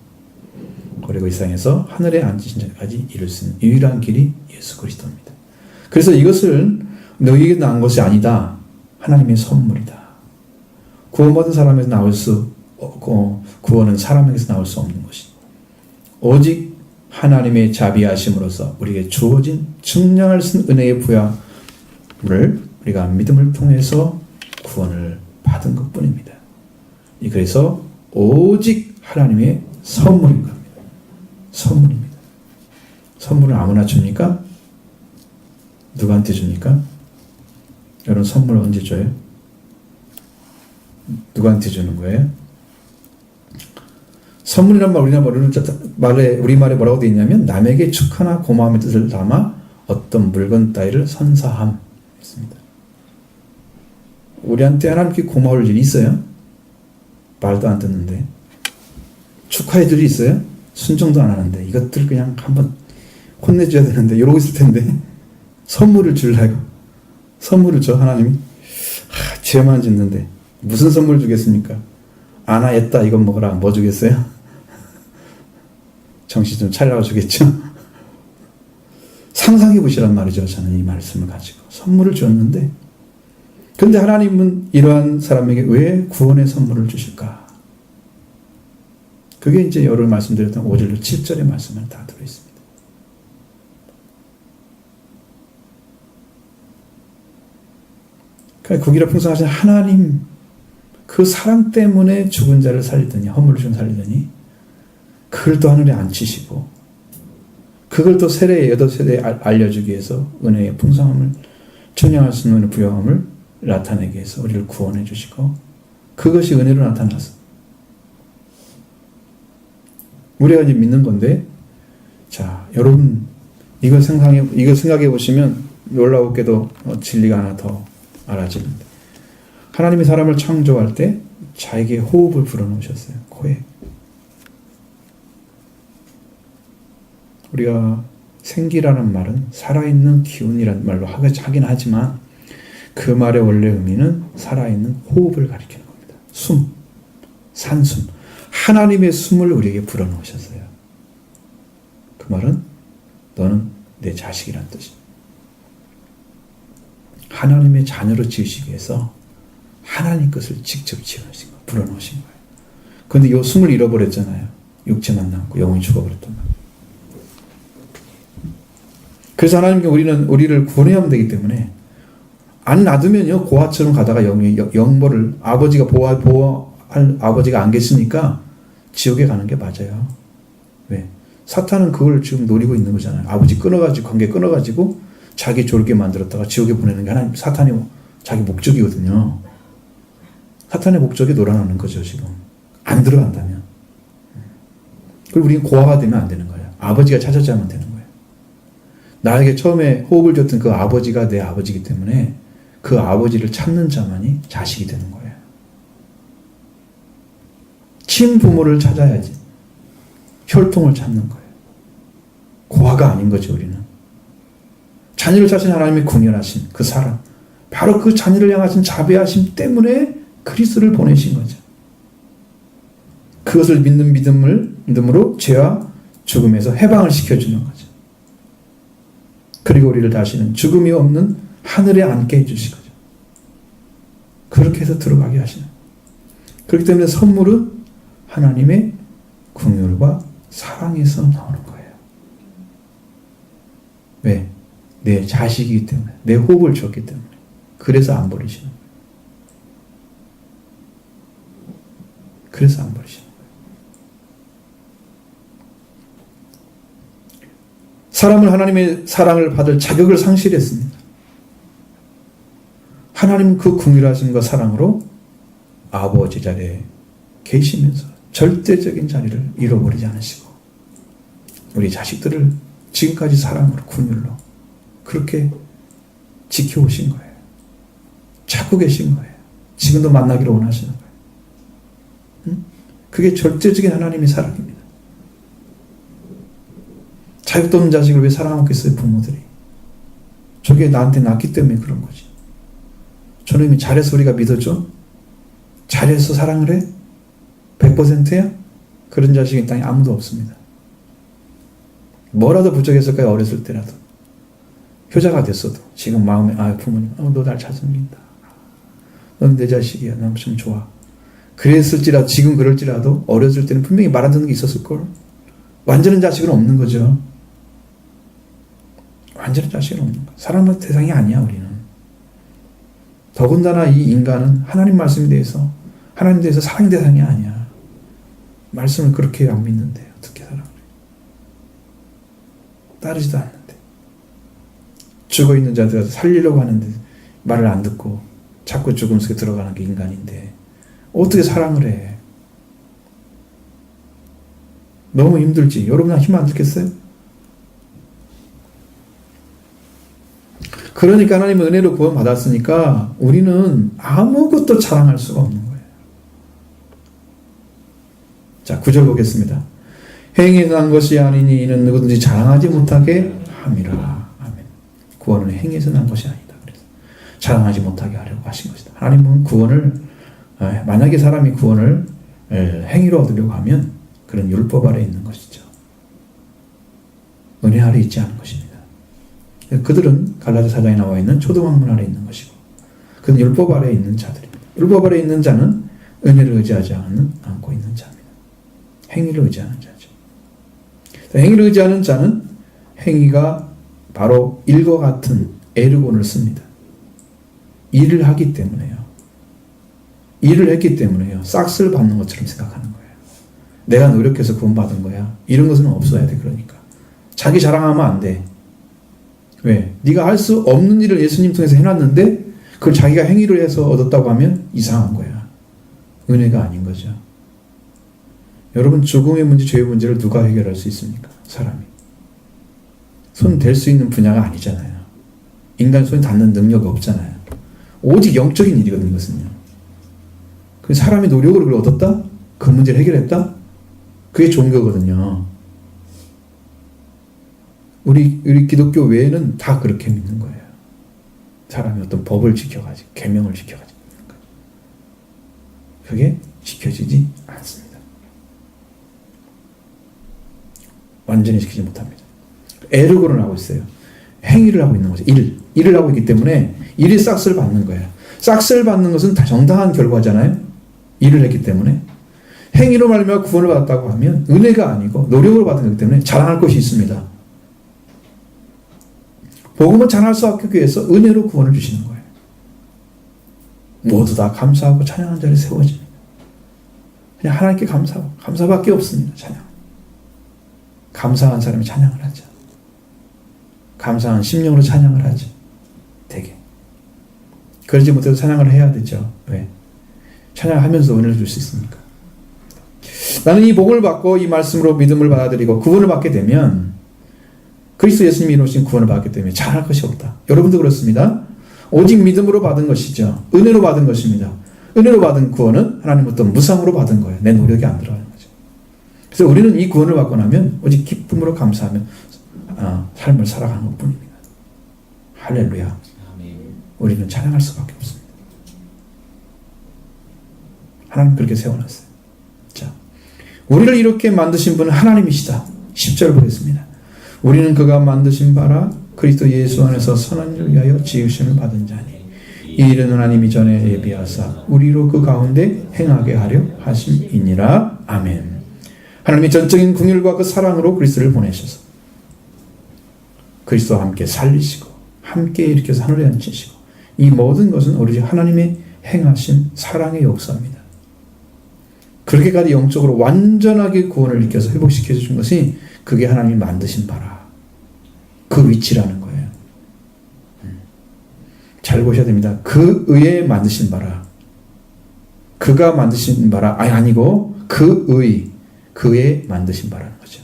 그리고 이 세상에서 하늘에 앉으신 자까지 이룰 수 있는 유일한 길이 예수 그리스도입니다. 그래서 이것을 너희에게 난 것이 아니다. 하나님의 선물이다. 구원받은 사람에서 나올 수 없고, 구원은 사람에게서 나올 수 없는 것이다. 오직 하나님의 자비하심으로써 우리에게 주어진 측량할 수 있는 은혜의 부여를 우리가 믿음을 통해서 구원을 받은 것 뿐입니다. 그래서 오직 하나님의 선물인 겁니다. 선물입니다. 선물을 아무나 줍니까? 누구한테 줍니까? 여러분 선물 언제 줘요? 누구한테 주는 거예요? 선물이란 우리말에 뭐라고 되어 있냐면 남에게 축하나 고마움의 뜻을 담아 어떤 물건 따위를 선사함 있습니다. 우리한테 하나님께 고마울 일이 있어요? 말도 안 듣는데. 축하해 줄 일이 있어요? 순종도 안 하는데. 이것들 그냥 한번 혼내줘야 되는데 이러고 있을 텐데 선물을 주려고 선물을 줘 하나님이. 죄만 짓는데 무슨 선물 주겠습니까? 아나 했다 이건 먹어라. 뭐 주겠어요? 정신 좀 차리라고 주겠죠? 상상해 보시란 말이죠. 저는 이 말씀을 가지고 선물을 주었는데 근데 하나님은 이러한 사람에게 왜 구원의 선물을 주실까? 그게 이제 여러 말씀드렸던 5절로 7절의 말씀을 다 들어있습니다. 그러니까 국이라 풍성하신 하나님 그 사랑 때문에 죽은 자를 살리더니 허물을 좀 살리더니 그걸 또 하늘에 앉히시고 그걸 또 세례에 여덟 세대에 알려주기 위해서 은혜의 풍성함을 청량할 수 있는 부여함을 나타내기 위해서 우리를 구원해 주시고 그것이 은혜로 나타났어. 우리가 이제 믿는 건데 자 여러분 이걸 생각해 보시면 놀라웠게도 진리가 하나 더 알아지는데 하나님이 사람을 창조할 때 자에게 호흡을 불어넣으셨어요. 코에. 우리가 생기라는 말은 살아있는 기운이라는 말로 하긴 하지만 그 말의 원래 의미는 살아있는 호흡을 가리키는 겁니다. 숨, 산숨. 하나님의 숨을 우리에게 불어넣으셨어요. 그 말은 너는 내 자식이란 뜻입니다. 하나님의 자녀로 지으시기 위해서 하나님 것을 직접 지으신 거예요. 불어넣으신 거예요. 그런데 이 숨을 잃어버렸잖아요. 육체만 남고 영혼이 죽어버렸단 말이에요. 그래서 하나님께 우리를 구원해야 되기 때문에 안 놔두면요 고아처럼 가다가 영벌을 아버지가 보호할 아버지가 안 계시니까 지옥에 가는 게 맞아요. 왜? 사탄은 그걸 지금 노리고 있는 거잖아요. 아버지 관계 끊어가지고 자기 졸게 만들었다가 지옥에 보내는 게 하나님 사탄이 자기 목적이거든요. 사탄의 목적이 놀아나는 거죠 지금. 안 들어간다면. 그리고 우리는 고아가 되면 안 되는 거예요. 아버지가 찾아자면 되는 거예요. 나에게 처음에 호흡을 줬던 그 아버지가 내 아버지이기 때문에 그 아버지를 찾는 자만이 자식이 되는 거예요. 친부모를 찾아야지 혈통을 찾는 거예요. 고아가 아닌 거죠 우리는. 자녀를 찾으신 하나님의 궁연하신 그 사랑 바로 그 자녀를 향하신 자비하심 때문에 그리스도를 보내신 거죠. 그것을 믿는 믿음으로 죄와 죽음에서 해방을 시켜주는 거죠. 그리고 우리를 다시는 죽음이 없는 하늘에 앉게 해주신 거죠. 그렇게 해서 들어가게 하시는 거예요. 그렇기 때문에 선물은 하나님의 긍휼과 사랑에서 나오는 거예요. 왜? 내 자식이기 때문에 내 호흡을 줬기 때문에 그래서 안 버리시는 거예요. 그래서 안 버리시는 거예요. 사람은 하나님의 사랑을 받을 자격을 상실했습니다. 하나님 그 긍휼하심과 사랑으로 아버지 자리에 계시면서 절대적인 자리를 잃어버리지 않으시고 우리 자식들을 지금까지 사랑으로 긍휼로 그렇게 지켜오신 거예요. 찾고 계신 거예요. 지금도 만나기를 원하시는 거예요. 응? 그게 절대적인 하나님의 사랑입니다. 자격도 없는 자식을 왜 사랑하겠어요 부모들이. 저게 나한테 낳기 때문에 그런 거지. 저놈이 잘해서 우리가 믿어줘? 잘해서 사랑을 해? 100%야? 그런 자식이 땅에 아무도 없습니다. 뭐라도 부족했을까요? 어렸을 때라도. 효자가 됐어도 지금 마음에 부모님 너 날 찾습니다. 넌 내 자식이야. 난 좀 좋아. 그랬을지라도 지금 그럴지라도 어렸을 때는 분명히 말 안 듣는 게 있었을걸. 완전한 자식은 없는 거죠. 완전한 자식은 없는 거야. 사랑받을 대상이 아니야 우리는. 더군다나 이 인간은 하나님 말씀에 대해서 하나님 대해서 사랑의 대상이 아니야. 말씀을 그렇게 안 믿는데 어떻게 살아? 따르지도 않는데. 죽어있는 자들 살리려고 하는데 말을 안 듣고 자꾸 죽음 속에 들어가는 게 인간인데 어떻게 사랑을 해? 너무 힘들지. 여러분 힘 안 들겠어요? 그러니까 하나님의 은혜로 구원받았으니까 우리는 아무것도 자랑할 수가 없는 거예요. 자, 9절 보겠습니다. 행위에서 난 것이 아니니 이는 누구든지 자랑하지 못하게 함이라. 아멘. 구원은 행위에서 난 것이 아니다. 그래서 자랑하지 못하게 하려고 하신 것이다. 하나님은 구원을, 만약에 사람이 구원을 행위로 얻으려고 하면 그런 율법 아래 있는 것이죠. 은혜 아래 있지 않은 것입니다. 그들은 갈라디아 4장에 나와 있는 초등학문 아래 있는 것이고, 그는 율법 아래 있는 자들입니다. 율법 아래 있는 자는 은혜를 의지하지 않고 있는 자입니다. 행위를 의지하는 자죠. 행위를 의지하는 자는 행위가 바로 일과 같은 에르곤을 씁니다. 일을 하기 때문에요. 일을 했기 때문에요. 싹스를 받는 것처럼 생각하는 거예요. 내가 노력해서 구원받은 거야. 이런 것은 없어야 돼. 그러니까 자기 자랑하면 안 돼. 왜? 네가 할 수 없는 일을 예수님 통해서 해놨는데 그걸 자기가 행위를 해서 얻었다고 하면 이상한 거야. 은혜가 아닌 거죠. 여러분, 죽음의 문제, 죄의 문제를 누가 해결할 수 있습니까? 사람이. 손 댈 수 있는 분야가 아니잖아요. 인간 손에 닿는 능력이 없잖아요. 오직 영적인 일이거든요. 이것은요. 그 사람이 노력으로 그걸 얻었다? 그 문제를 해결했다? 그게 종교거든요. 우리 기독교 외에는 다 그렇게 믿는 거예요. 사람이 어떤 법을 지켜가지고, 계명을 지켜가지고 믿는 거예요. 그게 지켜지지 않습니다. 완전히 지키지 못합니다. 에르고를 하고 있어요. 행위를 하고 있는 거죠. 일을 하고 있기 때문에 일이 싹스를 받는 거예요. 싹스를 받는 것은 다 정당한 결과잖아요. 일을 했기 때문에. 행위로 말미암아 구원을 받았다고 하면 은혜가 아니고 노력으로 받은 거기 때문에 자랑할 것이 있습니다. 복음은 자랑할 수 없기 위해서 은혜로 구원을 주시는 거예요. 모두 다 감사하고 찬양한 자리에 세워집니다. 그냥 하나님께 감사하고 감사밖에 없습니다. 찬양. 감사한 사람이 찬양을 하죠. 감사한 심령으로 찬양을 하죠. 되게. 그러지 못해도 찬양을 해야 되죠. 왜? 찬양하면서 은혜를 줄 수 있습니까? 나는 이 복을 받고 이 말씀으로 믿음을 받아들이고 구원을 받게 되면 그리스도 예수님이 이루신 구원을 받기 때문에 잘할 것이 없다. 여러분도 그렇습니다. 오직 믿음으로 받은 것이죠. 은혜로 받은 것입니다. 은혜로 받은 구원은 하나님부터 무상으로 받은 거예요. 내 노력이 안 들어가는 거죠. 그래서 우리는 이 구원을 받고 나면 오직 기쁨으로 감사하며 삶을 살아가는 것뿐입니다. 할렐루야. 우리는 찬양할 수밖에 없습니다. 하나님 그렇게 세워놨어요. 자, 우리를 이렇게 만드신 분은 하나님이시다. 10절 보겠습니다. 우리는 그가 만드신 바라 그리스도 예수 안에서 선한 일을 위하여 지으심을 받은 자니 이 일은 하나님이 전에 예비하사 우리로 그 가운데 행하게 하려 하심이니라. 아멘. 하나님의 전적인 긍휼과 그 사랑으로 그리스도를 보내셔서 그리스도와 함께 살리시고 함께 일으켜서 하늘에 앉히시고 이 모든 것은 오로지 하나님의 행하신 사랑의 역사입니다. 그렇게까지 영적으로 완전하게 구원을 일으켜서 회복시켜 주신 것이 그게 하나님이 만드신 바라. 그 위치라는 거예요. 잘 보셔야 됩니다. 그 의에 만드신 바라. 그가 만드신 바라. 아니고 그에 만드신 바라는 거죠.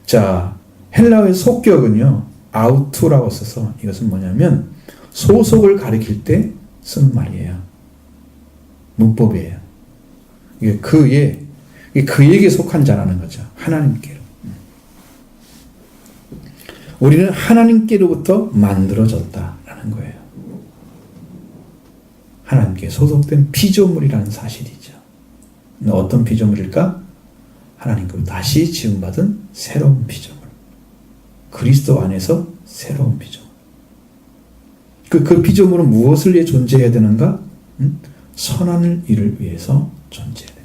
자, 헬라어의 속격은요. 아우투라고 써서 이것은 뭐냐면 소속을 가리킬 때 쓰는 말이에요. 문법이에요. 이게 그에게 속한 자라는 거죠. 하나님께로. 우리는 하나님께로부터 만들어졌다라는 거예요. 하나님께 소속된 피조물이라는 사실이죠. 어떤 피조물일까? 하나님께로 다시 지음받은 새로운 피조물. 그리스도 안에서 새로운 피조물. 그 피조물은 무엇을 위해 존재해야 되는가? 선한 일을 위해서 존재해야 됩니다.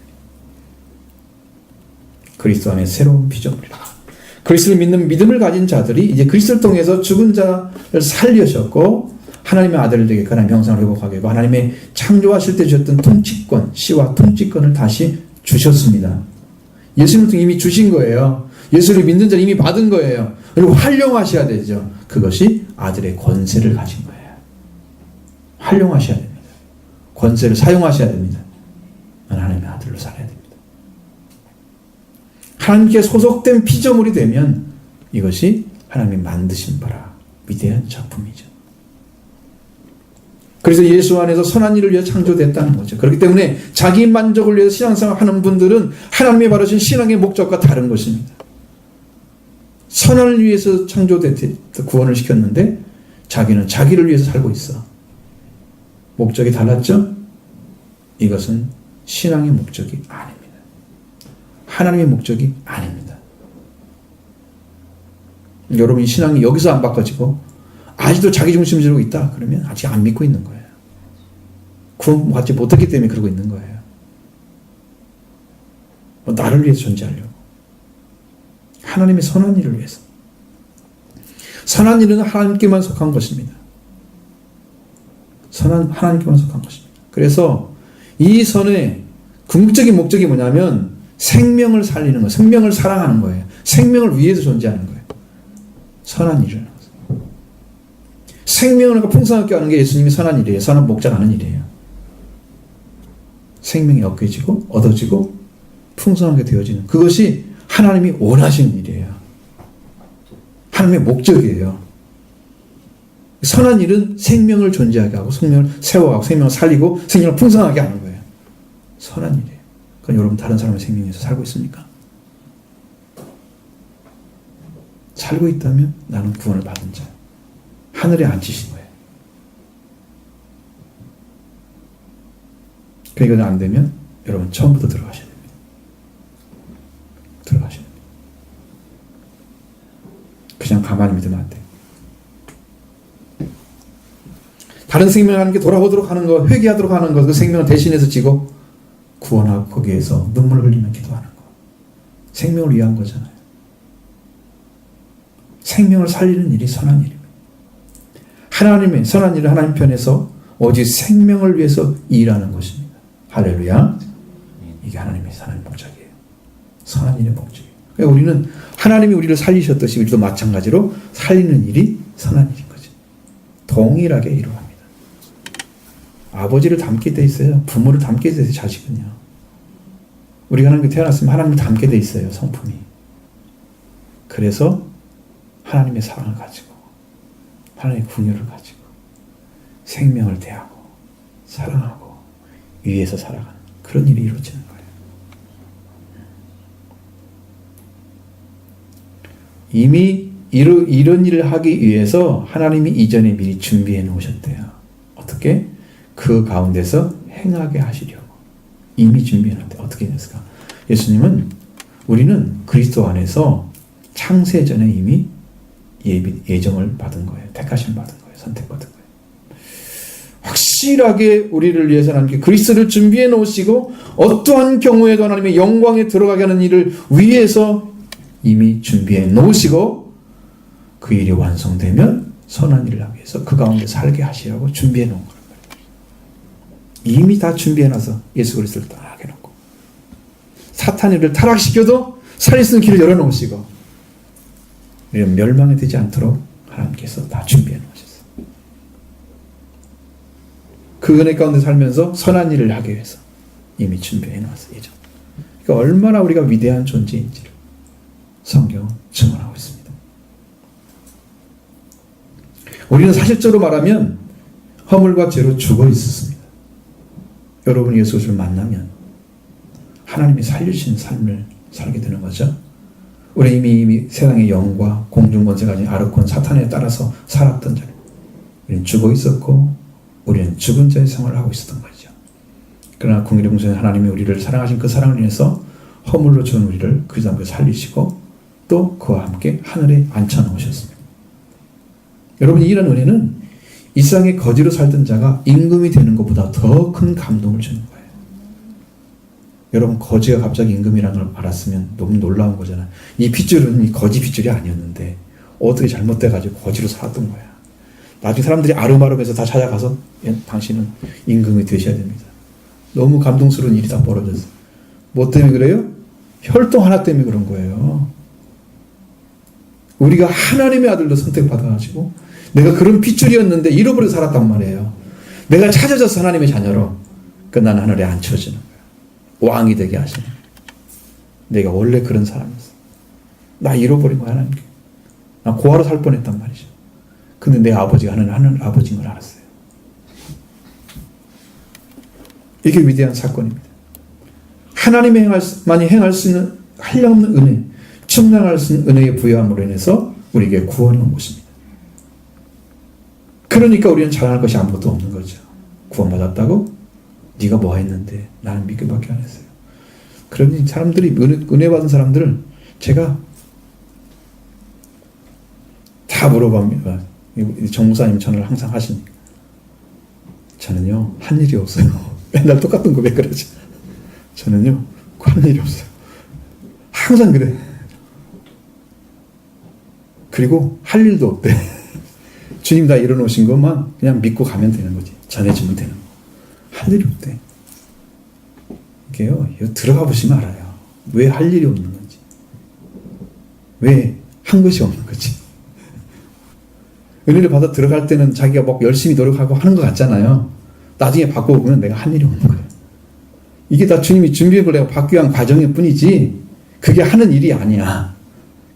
그리스도 안에 새로운 피조물이다. 그리스도를 믿는 믿음을 가진 자들이 이제 그리스도를 통해서 죽은 자를 살리셨고 하나님의 아들에게 하나님의 형상을 회복하게 하고 하나님의 창조하실 때 주셨던 통치권, 시와 통치권을 다시 주셨습니다. 예수님을 통해 이미 주신 거예요. 예수를 믿는 자는 이미 받은 거예요. 그리고 활용하셔야 되죠. 그것이 아들의 권세를 가진 거예요. 활용하셔야 됩니다. 권세를 사용하셔야 됩니다. 하나님의 아들로 살아야 됩니다. 하나님께 소속된 피조물이 되면 이것이 하나님이 만드신 바라 위대한 작품이죠. 그래서 예수 안에서 선한 일을 위해 창조됐다는 거죠. 그렇기 때문에 자기 만족을 위해서 신앙생활 하는 분들은 하나님이 바라신 신앙의 목적과 다른 것입니다. 선한을 위해서 창조됐다 구원을 시켰는데 자기는 자기를 위해서 살고 있어. 목적이 달랐죠? 이것은 신앙의 목적이 아닙니다. 하나님의 목적이 아닙니다. 여러분이 신앙이 여기서 안 바꿔지고 아직도 자기중심적으로 있다 그러면 아직 안 믿고 있는 거예요. 구원 받지 못했기 때문에 그러고 있는 거예요. 나를 위해서 존재하려고. 하나님의 선한 일을 위해서. 선한 일은 하나님께만 속한 것입니다. 하나님께만 속한 것입니다. 그래서 이 선의 궁극적인 목적이 뭐냐면 생명을 살리는 거예요. 생명을 사랑하는 거예요. 생명을 위해서 존재하는 거예요. 선한 일을 하는 거예요. 생명을 풍성하게 하는 게 예수님이 선한 일이에요. 선한 목적 하는 일이에요. 생명이 얻어지고 풍성하게 되어지는 그것이 하나님이 원하시는 일이에요. 하나님의 목적이에요. 선한 일은 생명을 존재하게 하고 생명을 세워가고 생명을 살리고 생명을 풍성하게 하는 거예요. 선한 일이에요. 그럼 여러분 다른 사람의 생명에서 살고 있습니까? 살고 있다면 나는 구원을 받은 자. 하늘에 앉히신 거예요. 그러니까 안 되면 여러분 처음부터 들어가셔야 됩니다. 들어가셔야 됩니다. 그냥 가만히 믿으면 안 돼요. 다른 생명을 하는 게 돌아오도록 하는 것, 회개하도록 하는 것, 그 생명을 대신해서 지고 구원하고 거기에서 눈물을 흘리며 기도하는 것. 생명을 위한 거잖아요. 생명을 살리는 일이 선한 일입니다. 하나님의 선한 일은 하나님 편에서 오직 생명을 위해서 일하는 것입니다. 할렐루야. 이게 하나님의 선한 목적이에요. 선한 일의 목적이에요. 그러니까 우리는 하나님이 우리를 살리셨듯이 우리도 마찬가지로 살리는 일이 선한 일인 거죠. 동일하게 이루어갑니다. 아버지를 닮게 돼 있어요. 부모를 닮게 돼 있어요. 자식은요. 우리가 하나님께 태어났으면 하나님을 닮게 돼 있어요. 성품이. 그래서 하나님의 사랑을 가지고 하나님의 긍휼을 가지고 생명을 대하고 사랑하고 위에서 살아가는 그런 일이 이루어지는 거예요. 이미 이런 일을 하기 위해서 하나님이 이전에 미리 준비해 놓으셨대요. 어떻게? 그 가운데서 행하게 하시려고 이미 준비해 놨대요. 어떻게 됐을까? 예수님은 우리는 그리스도 안에서 창세전에 이미 예정을 받은 거예요. 택하심 받은 거예요. 선택받은 거예요. 확실하게 우리를 위해서 하나님께 그리스도를 준비해 놓으시고 어떠한 경우에도 하나님의 영광에 들어가게 하는 일을 위해서 이미 준비해 놓으시고 그 일이 완성되면 선한 일을 하기 위해서 그 가운데 살게 하시라고 준비해 놓은 거란 말이에요. 이미 다 준비해 놔서 예수 그리스도를 딱 해놓고 사탄의 일을 타락시켜도 살릴 수 있는 길을 열어놓으시고 우리는 멸망이 되지 않도록 하나님께서 다 준비해 놓으셨어요. 그 은혜 가운데 살면서 선한 일을 하기 위해서 이미 준비해 놨어요. 예전. 그러니까 얼마나 우리가 위대한 존재인지를 성경은 증언하고 있습니다. 우리는 사실적으로 말하면 허물과 죄로 죽어 있었습니다. 여러분이 예수 그리스도를 만나면 하나님이 살리신 삶을 살게 되는 거죠. 우리 이미 세상의 영과 공중권세가 아닌 아르콘 사탄에 따라서 살았던 자들. 우리는 죽어 있었고 우리는 죽은 자의 생활을 하고 있었던 거죠. 그러나 긍휼의 풍성한 하나님이 우리를 사랑하신 그 사랑을 인해서 허물로 죽은 우리를 그리스도 안에서 살리시고 또 그와 함께 하늘에 앉혀놓으셨습니다. 여러분 이런 은혜는 이 세상에 거지로 살던 자가 임금이 되는 것보다 더 큰 감동을 주는 거예요. 여러분 거지가 갑자기 임금이라는 걸 알았으면 너무 놀라운 거잖아요. 이 핏줄은 이 거지 핏줄이 아니었는데 어떻게 잘못돼가지고 거지로 살았던 거야. 나중에 사람들이 아름아름해서 다 찾아가서 당신은 임금이 되셔야 됩니다. 너무 감동스러운 일이 다 벌어졌어요. 뭐 때문에 그래요? 혈통 하나 때문에 그런 거예요. 우리가 하나님의 아들로 선택받아가지고 내가 그런 핏줄이었는데 잃어버려 살았단 말이에요. 내가 찾아져서 하나님의 자녀로 나는 하늘에 앉혀지는 거예요. 왕이 되게 하시는 거예요. 내가 원래 그런 사람이었어. 나 잃어버린 거야, 하나님께. 나 고아로 살 뻔했단 말이죠. 근데 내 아버지가 하늘 아버지인 걸 알았어요. 이게 위대한 사건입니다. 하나님이 만이 행할 수 있는 한량없는 은혜, 충당할 수 있는 은혜의 부여함으로 인해서 우리에게 구원이 온 것입니다. 그러니까 우리는 자랑할 것이 아무것도 없는 거죠. 구원받았다고? 네가 뭐 했는데? 나는 믿기밖에 안 했어요. 그러니 사람들이 은혜 받은 사람들을 제가 다 물어봅니다. 정무사님 전화를 항상 하시니까 저는요 한 일이 없어요. 맨날 똑같은 거 왜 그러지? 저는요 한 일이 없어요. 항상 그래. 그리고 할 일도 없대. 주님 다 이뤄놓으신 것만 그냥 믿고 가면 되는 거지. 전해주면 되는 거. 할 일이 없대. 이게요, 들어가 보시면 알아요. 왜 할 일이 없는 건지. 왜 한 것이 없는 거지. 은혜를 받아 들어갈 때는 자기가 막 열심히 노력하고 하는 것 같잖아요. 나중에 바꾸고 보면 내가 할 일이 없는 거예요. 이게 다 주님이 준비해서 내가 받기 위한 과정일 뿐이지, 그게 하는 일이 아니야.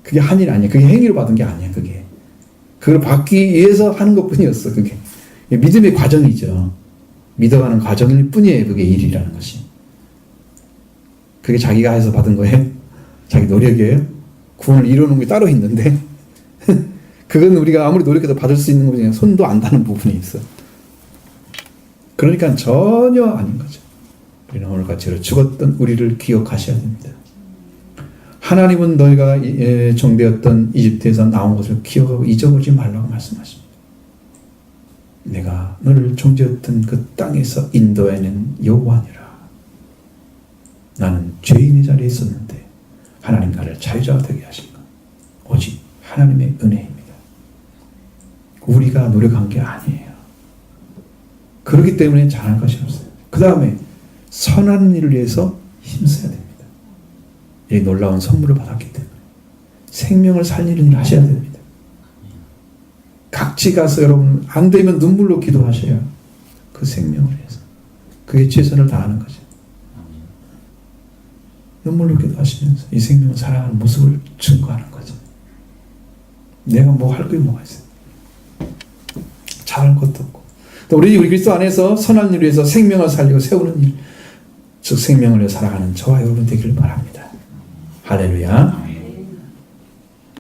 그게 한 일 아니야. 그게 행위로 받은 게 아니야, 그게. 그걸 받기 위해서 하는 것 뿐이었어, 그게. 믿음의 과정이죠. 믿어가는 과정일 뿐이에요, 그게 일이라는 것이. 그게 자기가 해서 받은 거예요? 자기 노력이에요? 구원을 이루는 게 따로 있는데, 그건 우리가 아무리 노력해서 받을 수 있는 것 중에 손도 안 닿는 부분이 있어. 그러니까 전혀 아닌 거죠. 우리는 오늘과 죄로 죽었던 우리를 기억하셔야 됩니다. 하나님은 너희가 종되었던 이집트에서 나온 것을 기억하고 잊어보지 말라고 말씀하십니다. 내가 너를 종되었던 그 땅에서 인도해낸 여호와니라. 나는 죄인의 자리에 있었는데 하나님 나를 자유자가 되게 하신 것 오직 하나님의 은혜입니다. 우리가 노력한 게 아니에요. 그렇기 때문에 잘할 것이 없어요. 그 다음에 선한 일을 위해서 힘써야 됩니다. 이 놀라운 선물을 받았기 때문에 생명을 살리는 일을 하셔야 됩니다. 각지 가서 여러분 안 되면 눈물로 기도하셔야 그 생명을 위해서. 그게 최선을 다하는 거죠. 눈물로 기도하시면서 이 생명을 살아가는 모습을 증거하는 거죠. 내가 뭐 할 게 뭐가 있어요. 잘할 것도 없고. 또 우리 그리스도 안에서 선한 일을 위해서 생명을 살리고 세우는 일, 즉 생명을 위해 살아가는 저와 여러분 되기를 바랍니다. 할렐루야.